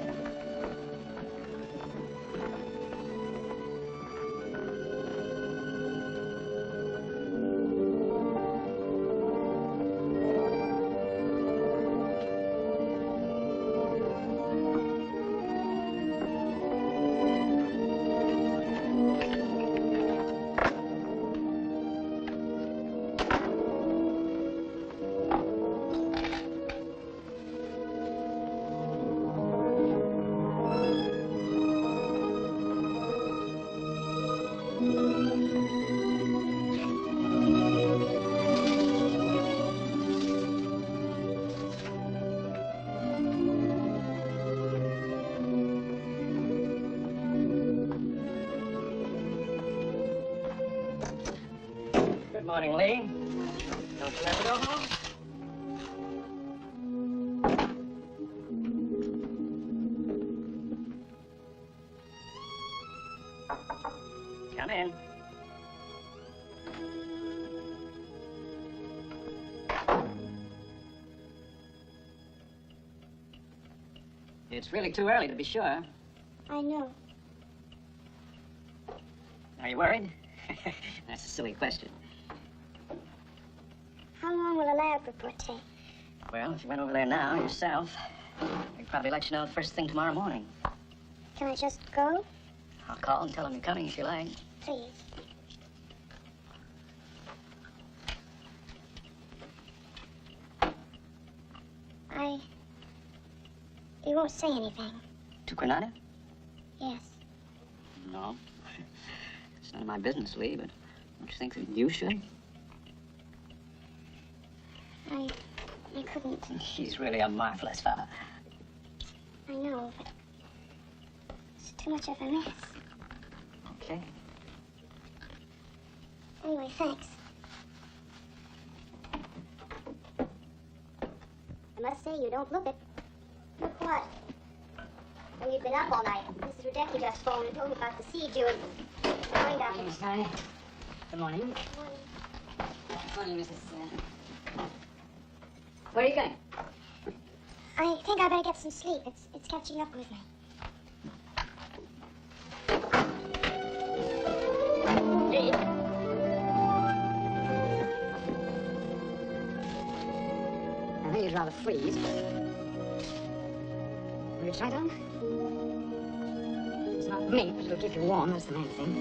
Good morning, Lee. Don't you ever go home? Come in. It's really too early to be sure.
I know.
Are you worried? That's a silly question.
How long will a lab report take?
Well, if you went over there now yourself, they'd probably let you know the first thing tomorrow morning.
Can I just go?
I'll call and tell them you're coming if you like.
Please. You won't say anything.
To Granada?
Yes.
No. It's none of my business, Lee, but don't you think that you should?
I couldn't.
He's really a marvelous fella.
I know, but it's too much of a mess.
Okay.
Anyway, thanks. I must say, you don't look it. Look what? Well, you've been up all night. Mrs. Radecki just phoned and told me about the siege you were going up.
Morning, Miss Mary. Good morning. Morning, Mrs. Where are you going?
I think I better get some sleep. It's catching up with me.
Lee? I think you'd rather freeze. Will you try it on? It's not me, but it'll keep you warm. That's the main thing.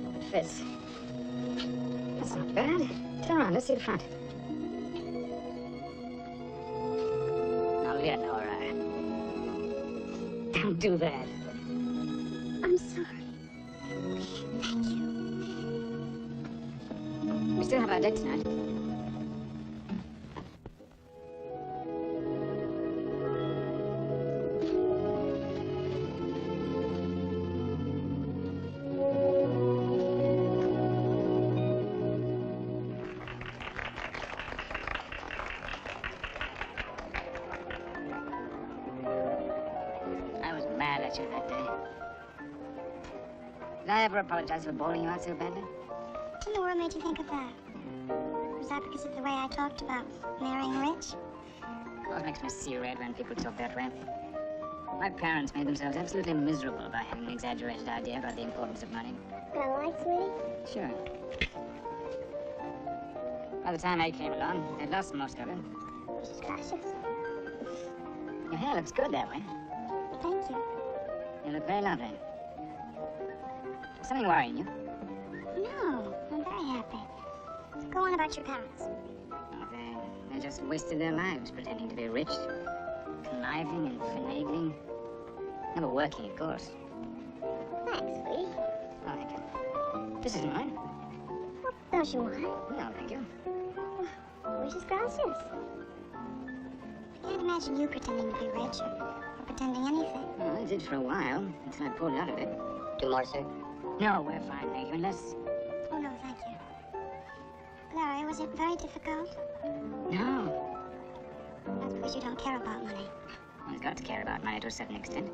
Hope it fits. That's not bad. Turn around. Let's see the front. Now, yeah, Nora. Don't do that.
I'm sorry. Thank you.
We still have our date tonight. I was mad at you that day. Did I ever apologize for bowling you out so badly?
What in the world made you think of that? Was that because of the way I talked about marrying rich?
What makes me see red when people talk that way? My parents made themselves absolutely miserable by having an exaggerated idea about the importance of money.
Gonna like, sweetie?
Sure. By the time I came along, they'd lost most of it.
Mrs. Gracious.
Your hair looks good that way.
Thank you.
You look very lovely. Is something worrying you?
No, I'm very happy. So go on about your parents.
Oh, they just wasted their lives pretending to be rich, conniving and finagling. Never working, of course.
Thanks, sweetie.
Oh, thank you. This is mine.
What don't you want?
No, thank you.
Mrs. Gracious. I can't imagine you pretending to be rich or pretending anything.
Well, I did for a while, until I pulled out of it.
2 more, sir?
No, we're fine, thank you, unless...
Oh, no, thank you. Larry, was it very difficult?
No.
That's because you don't care about money.
One's got to care about money to a certain extent.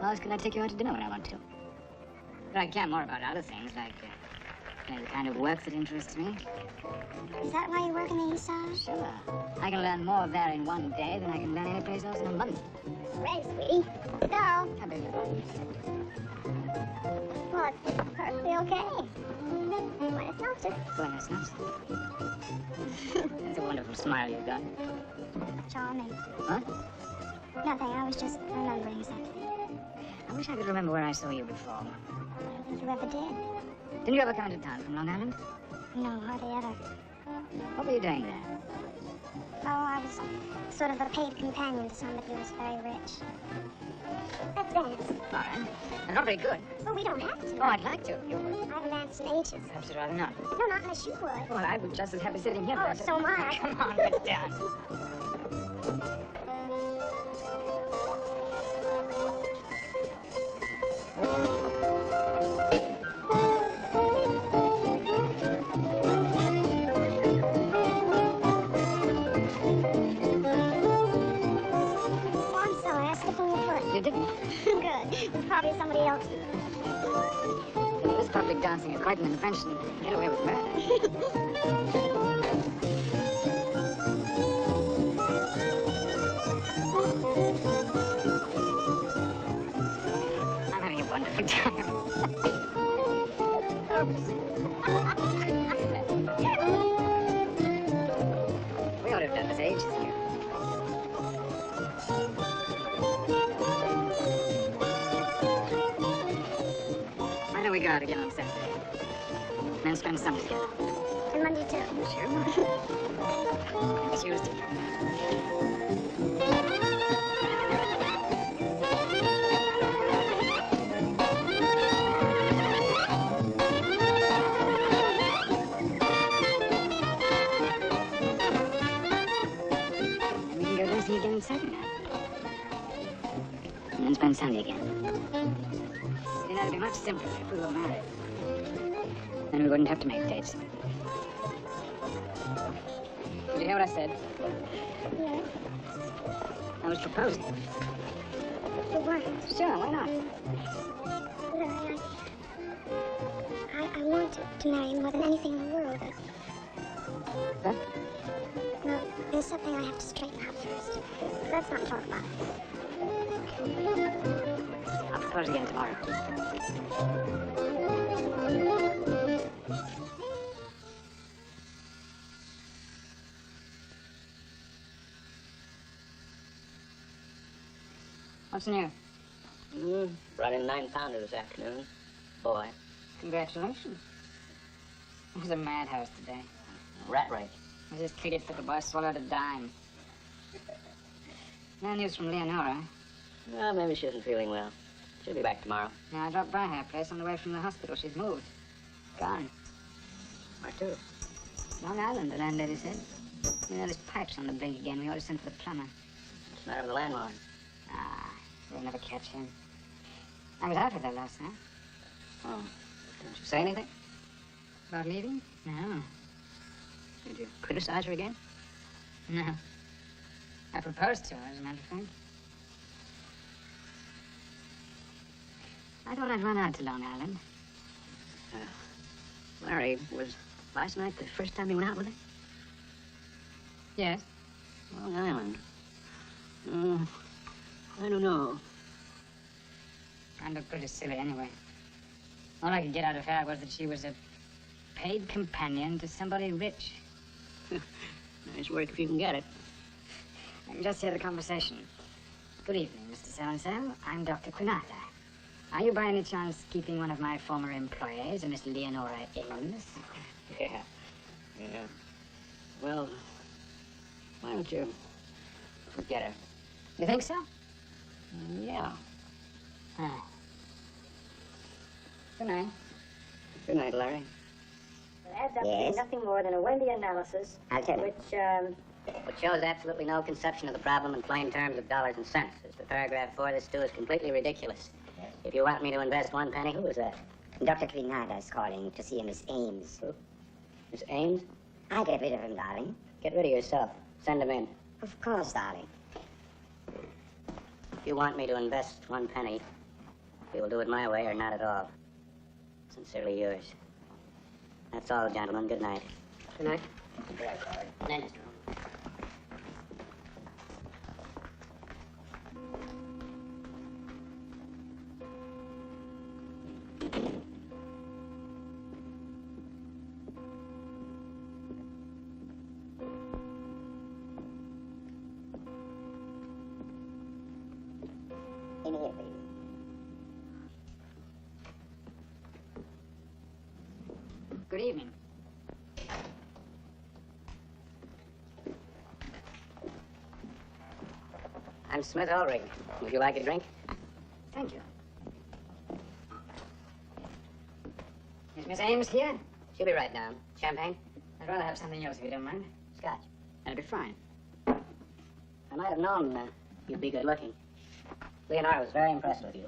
How else can I take you out to dinner when I want to? But I care more about other things, like the kind of work that interests me.
Is that why you work in the East Side?
Sure. I can learn more there in one day than I can learn any place else in a month.
Right, sweetie. So,
I beg your pardon.
well, it's perfectly okay. Buenas noches.
Buenas noches. That's a wonderful smile you've got.
Charming.
What?
Nothing, I was just remembering something.
I wish I could remember where I saw you before.
I don't think you ever did.
Didn't you ever come into town from Long Island?
No, hardly ever.
What were you doing there?
Oh, I was sort of a paid companion to somebody who was very rich. Let's dance.
All right. I'm not very good.
Oh, we don't have to.
Oh, I'd like to. You would.
I haven't danced in ages.
Perhaps you'd rather not.
No, not unless you would.
Well, I would just as happy sitting here.
Oh,
but-
so am I.
Come on, get down.
Oh, I'm sorry, I stepped on your foot.
You didn't.
Good. It was probably somebody else.
This public dancing is quite an invention. Get away with murder. I'm having a wonderful time. We ought to have done this ages ago. Why don't we go out again on Saturday? And then spend summer together?
And Monday too.
Sure. Tuesday. We can go dancing again Saturday night. And then spend Sunday again. You know, it'd be much simpler if we were married. Then we wouldn't have to make dates. Did you hear what I said?
Yes.
I was proposing.
For what?
Sure, why not?
Larry, I want to marry you more than anything in the world.
What?
Well, there's something I have to straighten out first. Let's not talk about it.
I'll propose again tomorrow. What's new?
Brought in 9-pounder this afternoon. Boy.
Congratulations. It was a madhouse today.
Rat race.
I just treated for the boy swallowed a dime. No news from Leonora.
Well, maybe she isn't feeling well. She'll be back tomorrow.
Now, I dropped by her place on the way from the hospital. She's moved. Gone.
Where to?
Long Island, the landlady said. You know, there's pipes on the brink again. We ought to send for the plumber.
What's the matter with the landlord?
Ah, we'll never catch him. I was out with her last night.
Oh. Didn't you say anything?
About leaving? No.
Did you criticize her again?
No. I proposed to her, as a matter of fact. I thought I'd run out to Long Island.
Larry, was last night the first time you went out with her?
Yes.
Long Island. I don't know.
I looked pretty silly anyway. All I could get out of her was that she was a paid companion to somebody rich.
Nice work if you can get it.
I can just hear the conversation. Good evening, Mr. So-and-so. I'm Dr. Quinata. Are you by any chance keeping one of my former employees, a Miss Leonora Ames?
Yeah. Well, why don't you forget her?
You think so?
Yeah.
Ah. Good night.
Good night, Larry.
It adds up
Yes?
to nothing more than a Wendy analysis,
I'll tell you.
What shows absolutely no conception of the problem in plain terms of dollars and cents. As for paragraph 4, this too is completely ridiculous. If you want me to invest 1 penny, who is that?
Dr. Quinata is calling to see Miss Ames.
Who? Miss Ames?
I'll get rid of him, darling.
Get rid of yourself. Send him in.
Of course, darling.
If you want me to invest 1 penny, you will do it my way or not at all. Sincerely yours. That's all, gentlemen. Good night.
Good night.
Good night, Mr. Holmes.
In here, please.
Good evening.
I'm Smith Ulrich. Would you like a drink?
Thank you. Is Miss Ames here?
She'll be right down. Champagne?
I'd rather have something else if you don't mind.
Scotch.
That'd be fine.
I might have known you'd be good looking. Leonora was very impressed with you.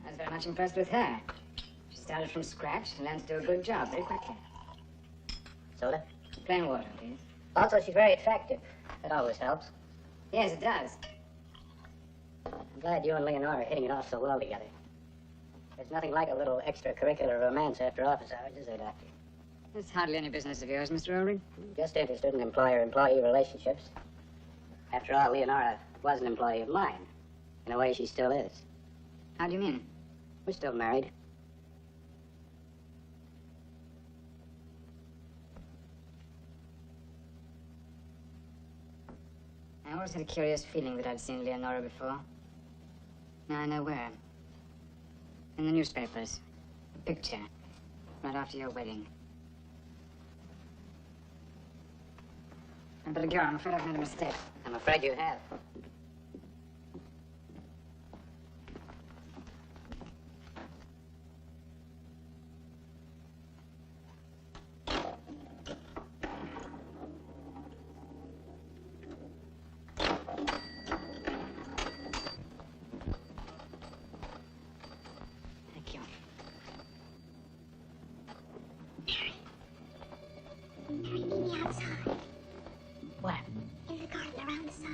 I was very much impressed with her. She started from scratch and learned to do a good job very quickly.
Soda?
Plain water, please.
Also, she's very attractive. That always helps.
Yes, it does.
I'm glad you and Leonora are hitting it off so well together. There's nothing like a little extracurricular romance after office hours, is there, Doctor?
It's hardly any business of yours, Mr. Ulrich.
Just interested in employer-employee relationships. After all, Leonora was an employee of mine. In a way, she still is.
How do you mean?
We're still married.
I always had a curious feeling that I'd seen Leonora before. Now I know where. In the newspapers. A picture. Right after your wedding. I better go. I'm afraid I've made a mistake.
I'm afraid you have.
Thank you.
Mary, meet me outside.
Where?
In the garden around the side.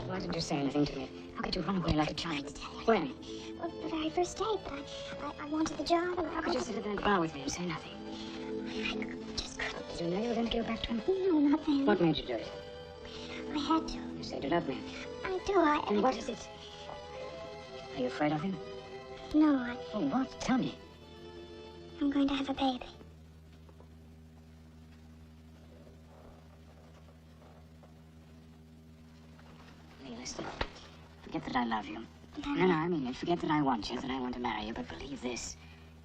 Why didn't you say anything to me? How could you run away like a child? When?
Well, the very first date, but I wanted the job, and
How could you sit in that bar with me and say nothing?
I just couldn't.
Did you know you were going to go back to him?
No, not then.
What made you do it?
I had to.
You said you loved me.
I do.
And what is it? Are you afraid of him?
No,
Oh, what? Tell me.
I'm going to have a baby.
Hey, listen. Forget that I love you. No, I mean it. Forget that I want you, that I want to marry you, but believe this.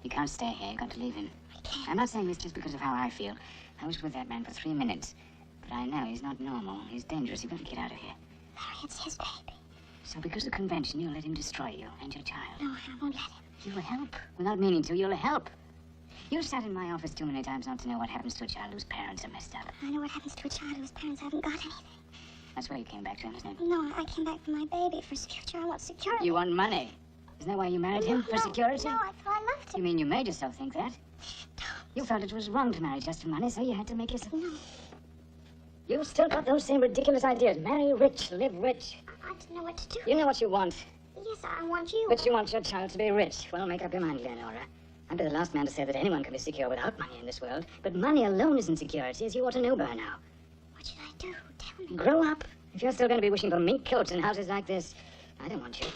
You can't stay here. You've got to leave him. I'm not saying this just because of how I feel. I was with that man for 3 minutes. But I know he's not normal. He's dangerous. You've got to get out of here.
Larry, it's his baby.
So because of convention, you'll let him destroy you and your child.
No, I won't let him.
You'll help. Without meaning to, you'll help. You've sat in my office too many times not to know what happens to a child whose parents are messed up.
I know what happens to a child whose parents haven't got anything.
That's why you came back to him, isn't it?
No, I came back for my baby, for future. I want security.
You want money. Isn't that why you married him? For security?
No, I thought I loved
You
him.
mean you made yourself think that? You felt it was wrong to marry just for money, so you had to make yourself...
No,
You've still got those same ridiculous ideas. Marry rich, live rich.
I didn't know what to do.
You know what you want.
Yes, I want you.
But you want your child to be rich. Well, make up your mind, Leonora. I'd be the last man to say that anyone can be secure without money in this world. But money alone isn't security, as you ought to know by now.
What should I do? Tell me.
Grow up. If you're still going to be wishing for mink coats and houses like this, I don't want you.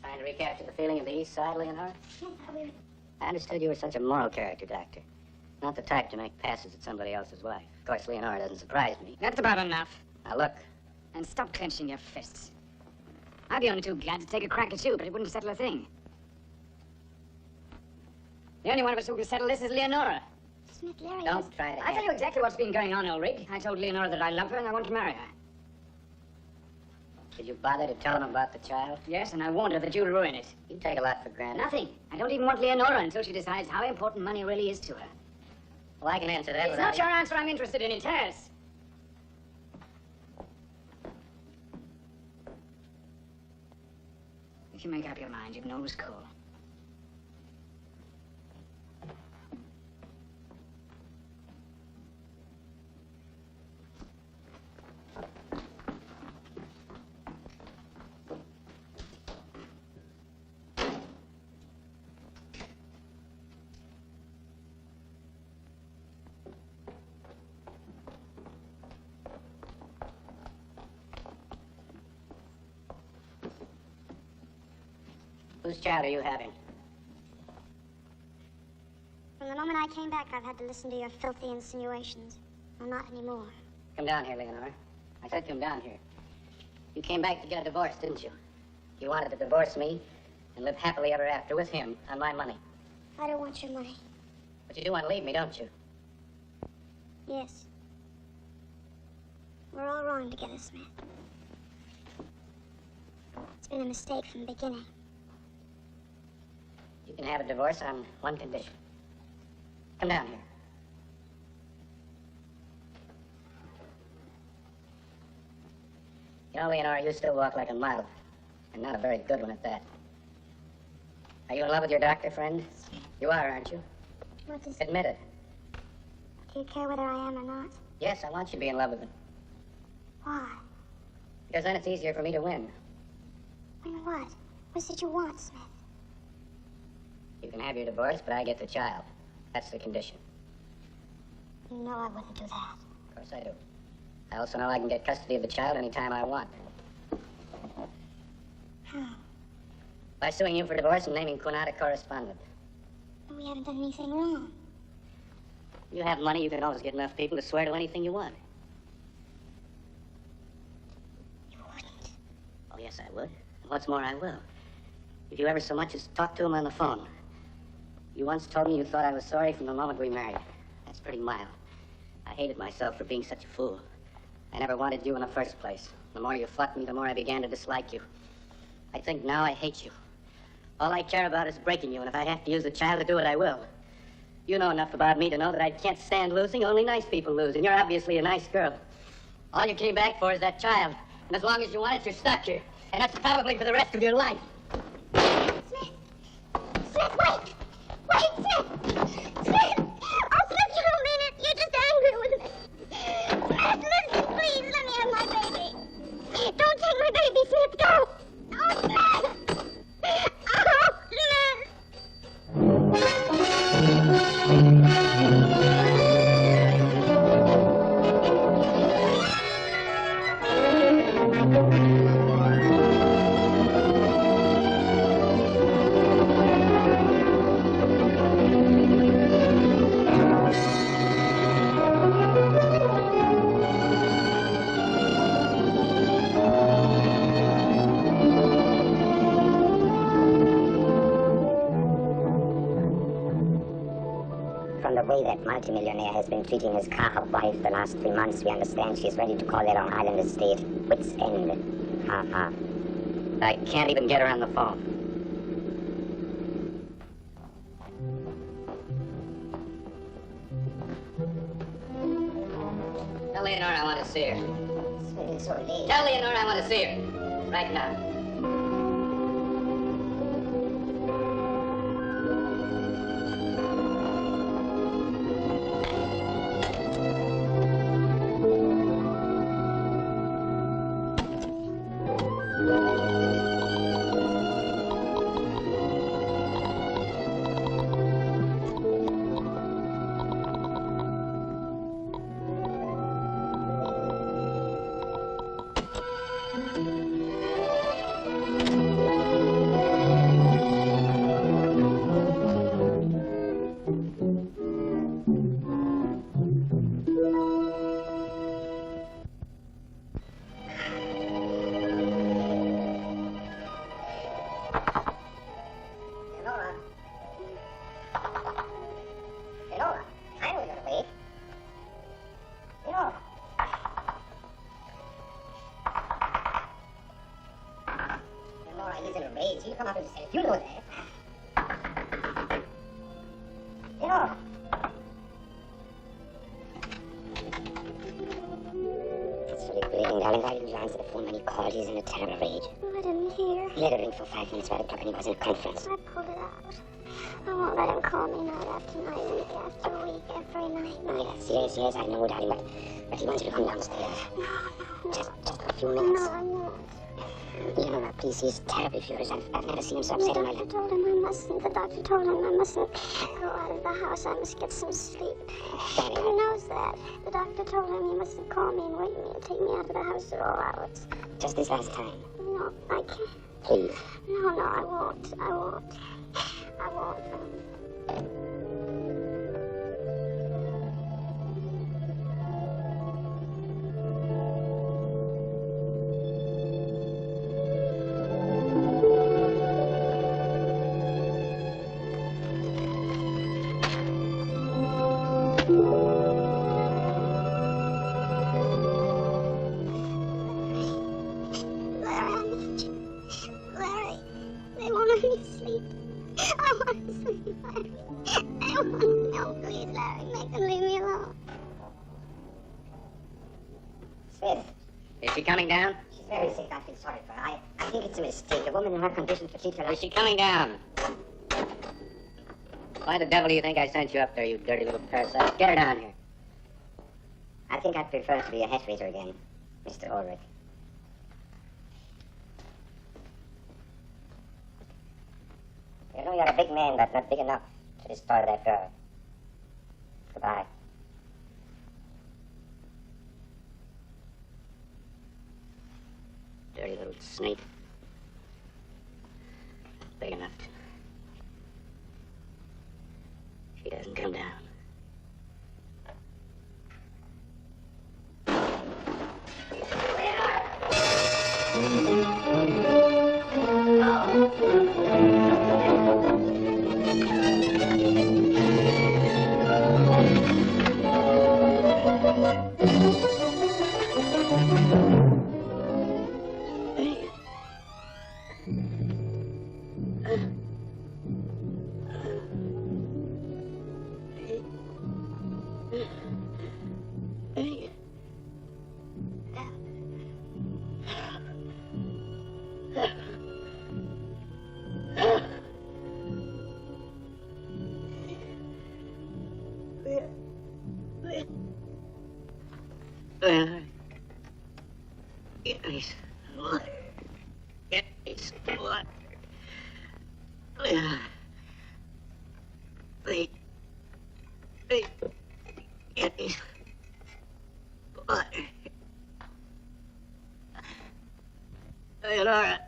Trying to recapture the feeling of the East Side, Leonora?
Yes, we were...
I understood you were such a moral character, Doctor. Not the type to make passes at somebody else's wife. Of course, Leonora doesn't surprise me.
That's about enough.
Now, look.
And stop clenching your fists. I'd be only too glad to take a crack at you, but it wouldn't settle a thing. The only one of us who can settle this is Leonora.
Smith, Larry...
Don't try to...
I'll tell you exactly what's been going on, Ulrich. I told Leonora that I love her and I want to marry her.
Did you bother to tell him about the child?
Yes, and I warned her that you'll ruin it.
You take a lot for granted.
Nothing. I don't even want Leonora until she decides how important money really is to her.
Well, I can answer that
It's
without...
not your answer I'm interested in, it's hers. If you make up your mind, you can always call.
Whose child are you having?
From the moment I came back, I've had to listen to your filthy insinuations. Well, not anymore.
Come down here, Leonora. I said come down here. You came back to get a divorce, didn't you? You wanted to divorce me and live happily ever after with him on my money.
I don't want your money.
But you do want to leave me, don't you?
Yes. We're all wrong together, Smith. It's been a mistake from the beginning.
You can have a divorce on one condition. Come down here. You know, Leonora, you still walk like a model, and not a very good one at that. Are you in love with your doctor friend? You are, aren't you?
What does...
Admit it.
Do you care whether I am or not?
Yes, I want you to be in love with him.
Why?
Because then it's easier for me to win.
Win what? What is it you want, Smith?
You can have your divorce, but I get the child. That's the condition.
You know I wouldn't do that.
Of course I do. I also know I can get custody of the child anytime I want.
How?
By suing you for divorce and naming Quinat a correspondent.
We haven't done anything wrong.
You have money, you can always get enough people to swear to anything you want.
You wouldn't.
Oh, yes, I would. And what's more, I will. If you ever so much as talk to him on the phone. You once told me you thought I was sorry from the moment we married. That's pretty mild. I hated myself for being such a fool. I never wanted you in the first place. The more you fought me, the more I began to dislike you. I think now I hate you. All I care about is breaking you, and if I have to use the child to do it, I will. You know enough about me to know that I can't stand losing. Only nice people lose, and you're obviously a nice girl. All you came back for is that child. And as long as you want it, you're stuck here. And that's probably for the rest of your life.
Smith! Smith, wait! Wait, Smith! Smith! Oh, Smith, you don't mean it. You're just angry with me. Smith, listen, please. Let me have my baby. Don't take my baby, Smith. Go! Oh, Smith! Oh, Smith!
From the way that multimillionaire has been treating his car wife the last 3 months, we understand she's ready to call their Long Island estate wit's end. Ha ha.
I can't even get her on the phone. Tell Leonora I want to see her.
It's so late.
Tell Leonora I want to see her. Right now.
You come up and say, you know that. You know. It's really bleeding, darling. Why didn't you answer the phone when he called? He's in a terrible rage.
I didn't hear.
He let it ring for 5 minutes by the clock and he was in a conference.
I pulled it out. I won't let him call me night after night, week after week, every night.
Oh, yes, I know, darling, but he wants you to come downstairs.
No.
Just a few minutes.
No, I won't.
Leonora, please, he's terribly furious. I've never seen him so upset in my life.
The doctor told him I mustn't go out of the house. I must get some sleep.
Darling,
He knows that. The doctor told him he mustn't call me and wake me and take me out of the house at all hours.
just this last time.
No, I can't.
Please.
No, I won't. I won't. Larry, they won't let me sleep. I want to No, please, Larry, make them leave me alone.
Smith. Is she coming down?
She's very sick. I feel sorry for her. I think it's a mistake. A woman in her condition to keep her
Is she coming down? Why the devil do you think I sent you up there, you dirty little parasite? Get her down here.
I think I'd prefer to be a head waiter again, Mr. Ulrich. You know you're a big man, but not big enough to destroy that girl. Goodbye.
Dirty little snake. Big enough to... She doesn't come down. Get me some water. Get me some water. Please. Please. Get me some water. Laura.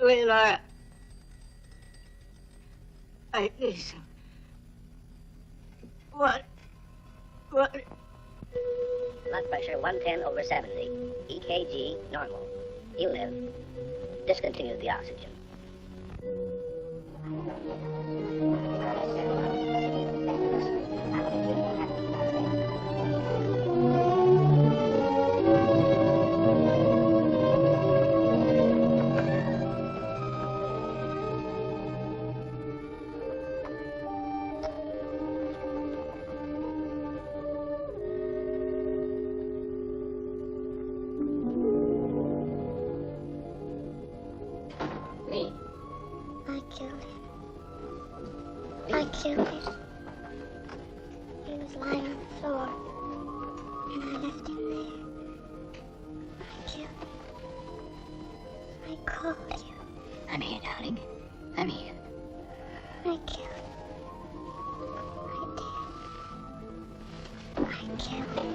Laura. I need some water. Water.
Blood pressure 110/70. EKG normal. You live. Discontinue the oxygen.
I killed him. He was lying on the floor, and I left him there. I killed him. I called you.
I'm here, darling. I'm here.
I killed him. I killed him.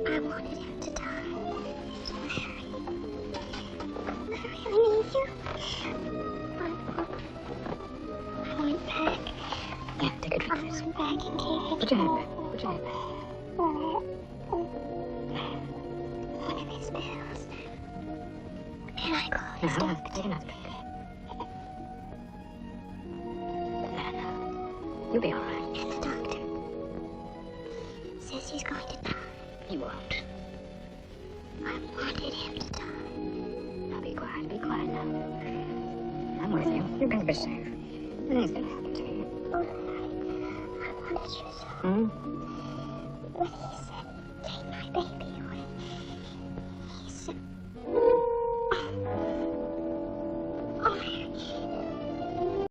I wanted him to die. Larry, I need you. I went back.
Yeah, take a drink.
I went back and gave it
Put your hand back. Put your hand back.
One of his pills. And I called
No,
his
no,
doctor.
take another drink. No. You'll be all right.
And the doctor says he's going to die.
He won't.
I wanted him to die.
Now be quiet. Be quiet now. I'm with you. You're going to be safe. Nothing's going to happen to you.
I wanted you so.
Hmm?
When he said, take my baby.